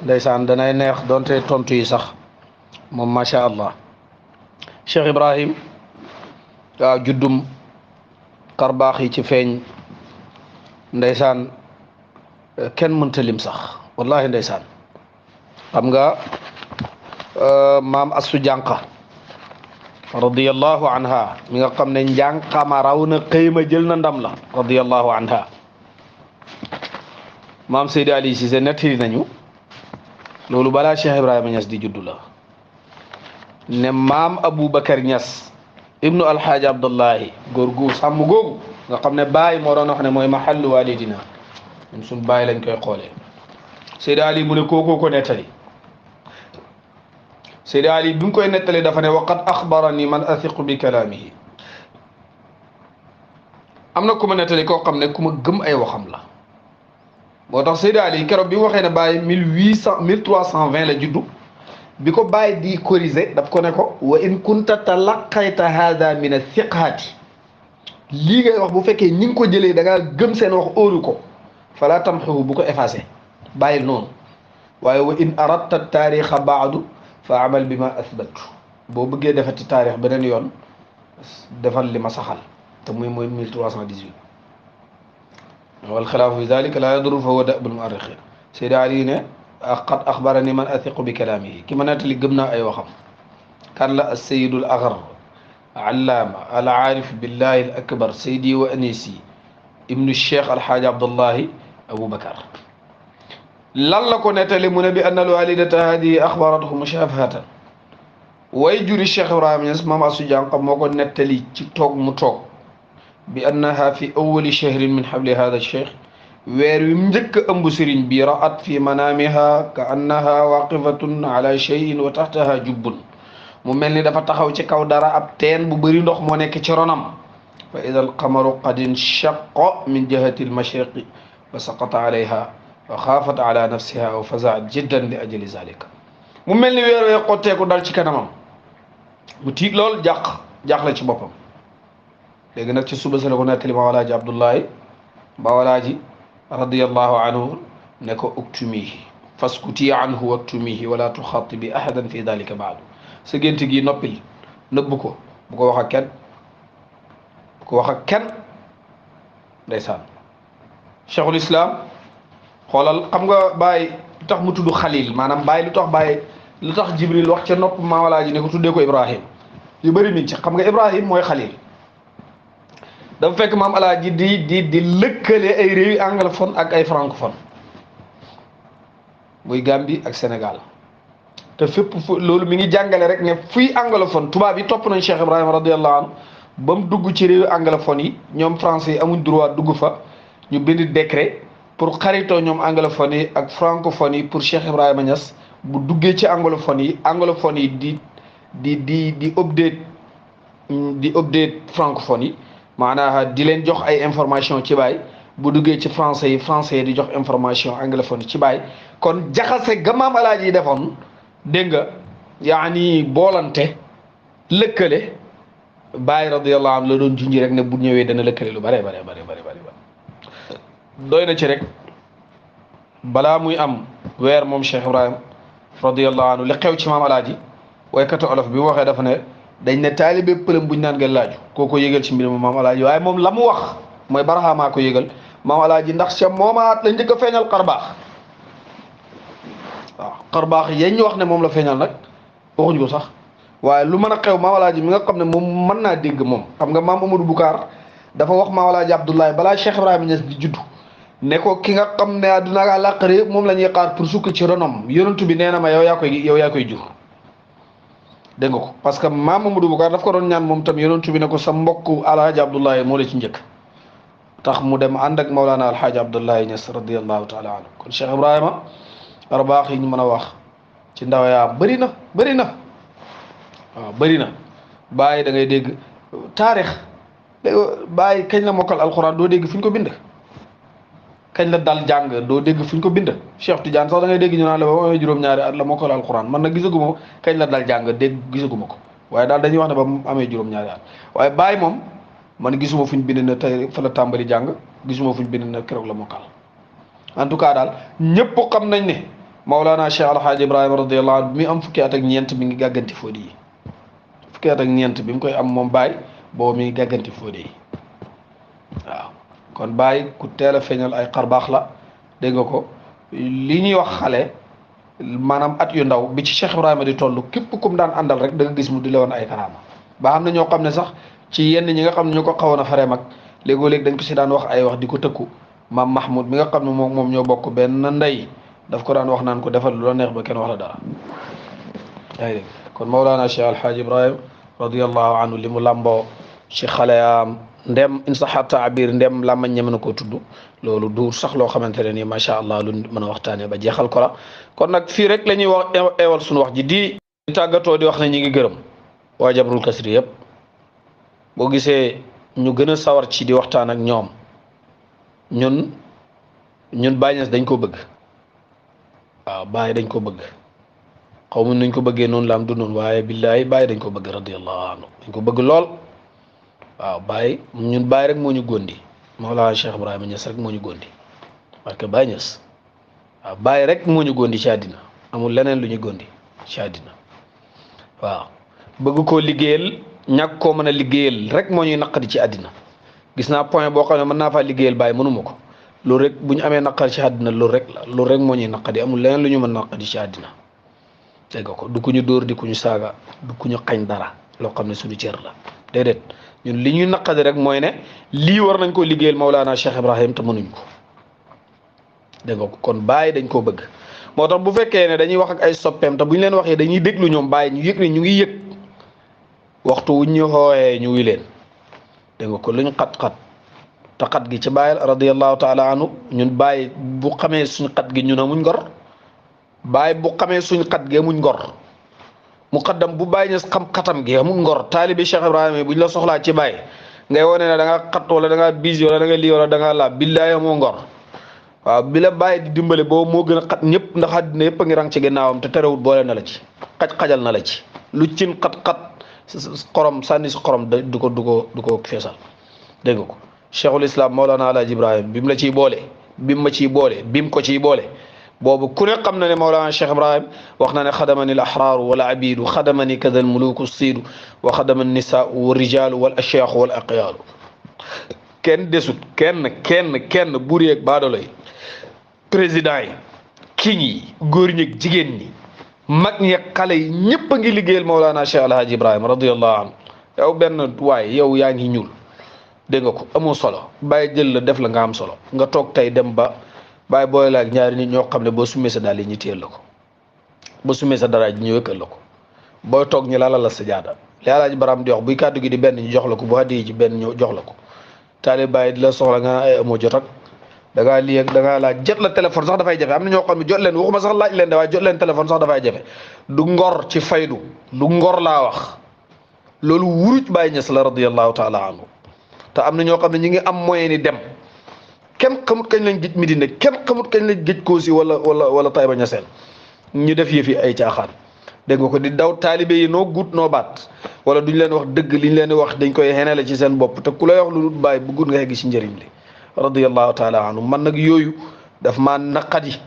ndeysaan danay neex doonte tontu yi sax moom macha allah Cheikh Ibrahim waaw juddum karbaax yi ci feeñ ndeysaan kenn mënta lim sax wallahi ndeysaan xam nga maam Astu Jànqa radiyallahu anha mi nga xam ne njànqama raw na xëyma jël na ndam la radiyallahu anha maam Seydi Ali Cissé nettali nañu loolu balaa Cheikh Ibrahima Niass di juddu la ne maam Aboubacar Niass ibnu alxaaji Abdullahi góor gu sàmm googu nga xam ne baay moo doon wax ne mooy mahallu walidina ñun suñ baay lañ koy xoolee Seydi Ali mu ne kookoo ko nettali Seydi Ali bi mu koy nettali dafa ne waqad axbarani man athiqu bi kalaamihi am na ku ma nettali koo xam ne ku ma gëm ay waxam la moo tax Seydi Ali keroog bi mu waxee ne baay 1320 la juddu bi ko bàyyi di corriger daf ko ne ko wa in kunta talaqayta hada min athiqaati lii ngay wax bu fekkee ñi ngi ko jëlee da ngaa gëm seen wax óoru ko fala tamxuhu bu ko effacé bàyyil noonu waaye wa in aradta taarixa baadu fa amal bi ma athbatu boo bëggee defati taarix beneen yoon defal li ma saxal te muy 1318 wal xilaafu fi dalika la yaduru fa huwa dabul muarrixin Seydi Ali ne qad axbarani man athiqu bi kalaamihi ki ma nettali gëm naa ay waxam kan la as-sayyidul aghar allaama al aarif billahi al akbar saydi wa anisi ibnu cheikh alhaaji abdullahi aboubacar lan la ko nettali mu ne bi anna al walidata hadihi axbarathu mushafahatan way juri Cheikh Ibrahima Niass maam Astu Jànqa moo ko nettali ci toog mu toog bi annaha fi awwali shahrin min habli hada cheikh weer wi njëkk a ëmb sëriñ bi ra'at fi manaamiha ka annaha waqifatun ala shay'in wa tahtaha jubbun mu mel ni dafa taxaw ci kaw dara ab teen bu bëri ndox moo nekk ci ronam fa ida alqamaru qad inshaqqa min jihati almashriqi fa saqata alayha wa xaafat ala nafsiha wa fazaat jiddan li ajli zalika mu mel ni weer wee xotteeku dal ci kanamam mu tiit lool jaaxle ci boppam léegi nag ci suba sa la ko nettali Mawalaaji Abdullahi Mawalaaji radiyallahu anhu ne ko uktumihi faskuti anhu waktumihi wala tuxaatibi ahadan fi dalika baadu sa gént gi noppil nëbb ko bu ko wax ak kenn bu ko wax ak kenn ndeysaan cheikhul islam xoolal xam nga Baye lu tax mu tudd xalil maanaam Baye lu tax Jibril wax ca nopp Mawalaaji ne ko tuddee ko Ibrahim yu bëri mi ci xam nga Ibrahim mooy xalil dafa fekk maam Alaaji di lëkkale ay réew anglophone ak ay francophone muy Gambie ak Sénégal te fépp loolu mi ngi jàngale rek ne fuy anglophone tubaab yi topp nañ Cheikh Ibrahima radiyallahu anhu ba mu dugg ci réew anglophone yi ñoom français yi amuñ droit dugg fa ñu bind décret pour xaritoo ñoom anglophone yi ak francophone yi pour Cheikh Ibrahima Niass bu duggee ci anglophone yi di update francophone yi maanaam di leen jox ay information ci Baye bu duggee ci français yi di jox information anglophone yi ci Baye kon jaxase ga maam Alaaji yi defoon dégg nga yaani boolante lëkkale Baye radiyallahu anhu la doon junji rek ne bu ñëwee dana lëkkale lu bare doy na ci rek balaa muy am weer moom Cheikh Ibrahim radiyallahu anhu li xew ci maam Alaaji waykatu olof bi mu waxee dafa ne dañ ne taalibe pëlëm buñ naan nga laaju kooko yëgal ci mbir ma maam Alaaji waaye moom la mu wax mooy Barhama ko yëgal maam Alaaji ndax ca moomaat la njëkk a feeñal xarbaax waaw xarbaax yañ ñu wax ne moom la feeñal nag waxuñ ko sax waaye lu mën a xew maam Alaaji mi nga xam ne moom mën naa dégg moom xam nga maam Amadou Boucar dafa wax maam Alaaji Abdoulaye balaa Cheikh Ibrahima Niass di juddu ne ko ki nga xam ne àdduna ak àllaaxira yëpp moom la ñuy xaar pour sukk ci ronom yonentu bi nee na ma yow yaa koy jur dégg nga ko parce que maam Amadou Boucar daf ko doon ñaan moom tam yonentu bi ne ko sa mbokk Alhaaji Abdoulaye moo la ci njëkk tax mu dem ànd ak Mawlana Alhaaji Abdoulaye Niass radiyallahu taala anhu kon Cheikh Ibrahima arbaax yi ñu mën a wax ci ndaw yaa bëri na waaw bëri na Baye da ngay dégg taarix Baye kañ la mokkal alxuraan doo dégg fu ñu ko bind kañ la dal jàng doo dégg fu ñu ko bind Cheikh Tidiane sax da ngay dégg ñu naan la ba amee juróom-ñaari at la mokkal alxuraan man nag gisaguma kañ la dal jàng gisaguma ko waaye daal dañuy wax ne ba mu amee juróom-ñaari at waaye Baye moom man gisuma fu ñu bind na tey fa la tàmbali jàng gisuma fu ñu bind na keroog la mokkal en tout cas daal ñëpp xam nañ ne Mawlana Cheikh Alhaaji Ibrahima radiyallahu anhu bi muy am fukki at ak ñeent mi ngi gàgganti fóode yi fukki at ak ñeent bi mu koy am moom Baye boobu mi ngi gàgganti fóode yi waaw kon Baye ku teel a feeñal ay xarbaax la dégg nga ko li ñuy wax xale maanaam at yu ndaw bi ci Cheikh Ibrahima di toll képp kum daan àndal rek da nga gis mu di la woon ay karaama ba xam ne ñoo xam ne sax ci yenn ñi nga xam ne ñu ko xawoon a faree mag léegoo-léeg dañ ko si daan wax ay wax di ko tëkku maam Mahmoud mi nga xam ne moom ñoo bokk benn ndey daf ko daan wax naan ko defal lu la neex ba kenn wax la dara yaa ngi dégg kon Mawlana Cheikh Alhaaji Ibrahima radiyallahu anhu li mu làmboo ci xale yaam ndem in saxa taabir ndem làmmañ ñeme na koo tudd loolu du sax loo xamante ne nii macha allah lu mën a waxtaanee ba jeexal ko la kon nag fii rek la ñuy wax eewal suñu wax ji di tàggatoo di wax ne ñi ngi gërëm waa Jabrul Kasri yëpp boo gisee ñu gën a sawar ci di waxtaan ak ñoom ñun Baye Niass dañ ko bëgg waaw Baye dañ ko bëgg xaw ma nuñ ko bëggee noonu la am du noonu waaye billahi Baye dañ ko bëgg radiyallahu anhu dañ ko bëgg lool waaw Baye ñun Baye rek moo ñu góndi Mawlana Cheikh Ibrahima Niass rek moo ñu góndi parce que Baye Niass waaw Baye rek moo ñu góndi ci àddina amul leneen lu ñu góndi ci àddina waaw bëgg koo liggéeyal ñàkk koo mën a liggéeyal rek moo ñuy naqari ci àddina gis naa point boo xam ne mën naa faa liggéeyal Baye mënuma ko loolu rek bu ñu amee naqari ci àddina loolu rek la loolu rek moo ñuy naqari amul leneen lu ñu mën naqari ci àddina dégg nga ko du ku ñu dóor di ku ñu saaga du ku ñu xañ dara loo xam ne suñu cër la déedéet ñun li ñuy naqari rek mooy ne lii war nañ koo liggéeyal Mawlana Cheikh Ibrahim te mënuñ ko dégg nga ko kon Baye dañ koo bëgg moo tax bu fekkee ne dañuy wax ak ay soppeem te bu ñu leen waxee dañuy déglu ñoom Baye ñu yëg ne ñu ngi yëg waxtu wuñ ñu xooxee ñu wi leen dégg nga ko luñ xat-xat te xat gi ci Baye radiyallahu taala anhu ñun Baye bu xamee suñ xat gi ñun amuñ ngor Baye bu xamee suñ xat gi amuñ ngor muqaddam bu Baye Niass xam xatam gi amuñ ngor taalibi Cheikh Ibrahima buñ la soxlaa ci Baye ngay wone ne da nga xat wala da nga busy wala da nga lii wala da nga laa billahi amoo ngor waaw bi la Baye di dimbale boobu moo gën a xat ñëpp ndax àddina yëpp a ngi rang ci ginnaawam te terewut boole na la ci xaj-xajal na la ci lu cin xat-xat xorom sànni si xorom du ko feesal dégg nga ko cheikhul islam Mawlana Alaaji Ibrahim bi mu la ciy boole bi mu ma ciy boole bi mu ko ciy boole boobu ku ne xam na ne Mawlana Cheikh Ibrahim wax na ne xadamani al ahraaru wal abidu xadamani kada al muluku siidu wa xadama nisaau wa rijaalu wal ashyaaxu wal aqyaalu kenn desut kenn buur yeeg baadoolo yi président yi king yi góor ñi jigéen ñi mag ñi xale yi ñëpp a ngi liggéeyal Mawlana Cheikh Alhaji Ibrahima radiyallahu anhu yow benn waaye yow yaa ngi ñuul dégg nga ko amoo solo bàyyi jël la def la nga am solo nga toog tey dem ba bàyyi booy la ak ñaari nit ñoo xam ne boo sumee sa daal yi ñu téyel la ko boo sumee sa dara ji ñu wëkkal la ko booy toog ñu lala la sa jaada li Alhaji Ibrahima di wax buy kàddu gi di benn ñu jox la ko bu addi ci benn ñu jox la ko taale bàyyi di la soxla nga ay amoo jot ak da ngaa lii ak da ngaa laaj jot la téléphone sax dafay jafe am na ñoo xam ne jot leen waxuma sax laaj leen de waaye jot leen téléphone sax dafay jafe du ngor ci faydu du ngor laa wax loolu wuruj Baay Ñas la radiyallahu taala anhu te am na ñoo xam ne ñi ngi am moyen ni dem kenn xamut kañ lañ gëj Medina kenn xamut kañ lañ gëj Koosi wala Tayba Ñaseen ñu def yëfi ay caaxaan dégg nga ko di daw taalibe yi noo guut noo baat wala duñ leen wax dëgg liñ leen di wax dañ koy xenele ci seen bopp te ku lay wax lu dul bàyyi bu guut nga xegg si njëriñ li radiyallahu taala anhu man nag yooyu daf maa naqadi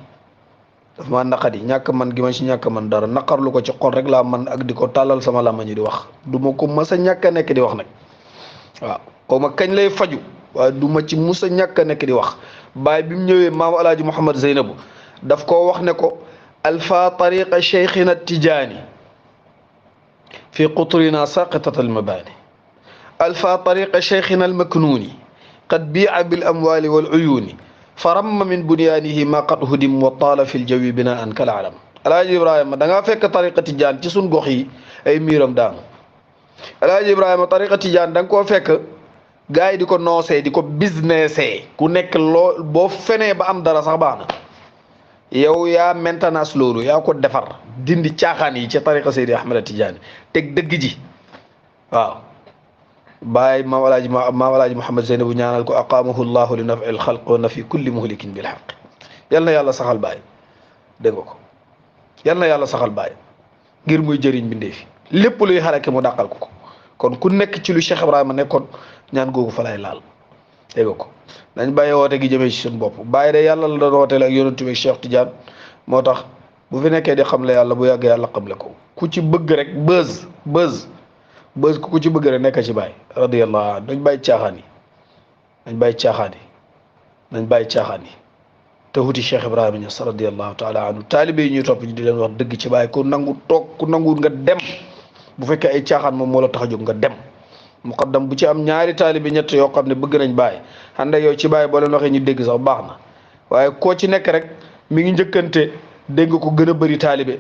ñàkk man gi ma ci ñàkk man dara naqarlu ko ci xol rek laa man ak di ko tàllal sama làmmiñ di wax du ma ko mas a ñàkk a nekk di wax nag waaw xaw ma kañ lay faju waaye du ma ci mus a ñàkk a nekk di wax baay bi mu ñëwee maam alaaji Mouhamed Zeynabu daf koo wax ne ko alfa tariqa cheikhina tijaani fi qutrina saqitat almabaani alfa tariqa cheikhina almaknuuni qad biica bil amwaali wal uyuuni faramma min bunyaanihi ma qad hudim wa taala fi ljawi binaan kal alam alaaji Ibrahima da ngaa fekk tariqa tijaan ci sun gox yi ay miiram daanu alaaji Ibrahima tariqa tijaan da nga koo fekk gars yi di ko noosee di ko businessee ku nekk loo boo fenee ba am dara sax baax na yow yaa maintenance loolu yaa ko defar dindi caaxaan yi ci tariqa Seydi Ahmed Tidiane teg dëgg ji waaw bàyyi maam alaaji Mouhamed Zeynabu ñaanal ko aqaamahu llahu li nafi lxalq wa nafi kulli muhlikin bil xaq yal na yàlla saxal bàyyi dégg nga ko yal na yàlla saxal bàyyi ngir muy jëriñ bindee fi lépp luy xarake mu dàqal ko kon ku nekk ci lu Cheikh Ibrahima nekkoon ñaan googu fa lay laal dégg nga ko dañ bàyyi woote gi jëmee ci suñu bopp bàyyi de yàlla la doon wooteel ak yonent bi Cheikh Tidiane moo tax bu fi nekkee di xamle yàlla bu yàgg yàlla xamle ko ku ci bëgg rek buzz ku ci bëgg rek nekk ci bàyyi radiyallahu anhu dañ bàyyi caaxaan yi nañ bàyyi caaxaan yi te wuti Cheikh Ibrahima Niass radiyallahu taala anhu taalibe yi ñuy topp ñu di leen wax dëgg ci bàyyi ku nangu toog ku nangu nga dem bu fekkee ay caaxaan moom moo la tax a jóg nga dem muqaddam bu ci am ñaari taalibe ñett yoo xam ne bëgg nañ bàyyi ànd ak yow ci bàyyi boo leen waxee ñu dégg sax baax na waaye koo ci nekk rek mi ngi njëkkante dégg nga ko gën a bëri taalibe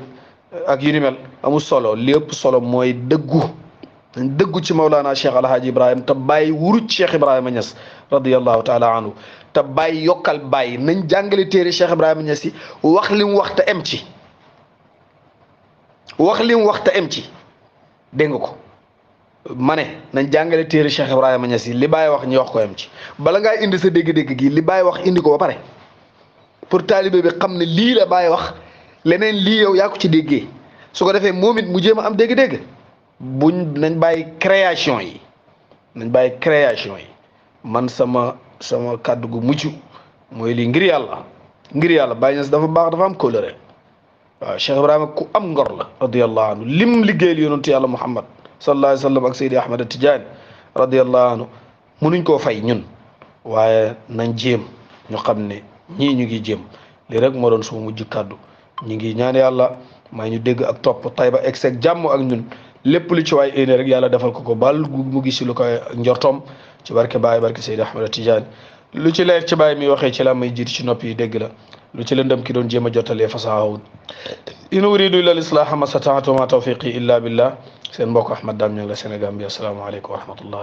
ak yu ni mel amul solo li ëpp solo mooy dëggu ci Mawlana Cheikh Alhaji Ibrahima te bàyyi wuruj Cheikh Ibrahima Niass radiyallahu taala anhu te bàyyi yokkal bàyyi nañ jàngale téere Cheikh Ibrahima Niass yi wax li mu wax te em ci dégg nga ko ma ne nañ jàngale téere Cheikh Ibrahima Niass yi li bàyyi wax ñu wax ko em ci bala ngaa indi sa dégg-dégg gi li bàyyi wax indi ko ba pare pour taalibe bi xam ne lii la bàyyi wax leneen lii yow yaa ko ci déggee su ko defee moom it mu jéem a am dégg-dégg nañ bàyyi création yi man sama kàddu gu mucc mooy lii ngir yàlla Baye Niass dafa baax dafa am kóllëre waaw Cheikh Ibrahima ku am ngor la radiyallahu anhu lim liggéeyal yonentu yàlla Muhammad sallallahu alayhi wa sallam ak Seydi Ahmed Tidiane radiyallahu anhu munuñ koo fay ñun waaye nañ jéem ñu xam ne ñii ñu ngi jéem lii rek moo doon suma mujj kàddu ñu ngi ñaan yàlla may ñu dégg ak topp Tayba egg jàmm ak ñun lépp lu ci waay éene rek yàlla defal ko bal mu gis lu koy njortoom ci barke Baye barke Seydi Ahmed Tidiane lu ci leer ci Baye mi waxee ci la may jiit ci nopp yi dégg la lu ci lëndëm ki doon jéem a jottalee fasaahawut in uridu illa al-islaha ma stata'tu ma tawfiqi illa billah seen mbokk Ahmad Dame Niang la Sénégal bi asalaamaaleykum wa rahmatullah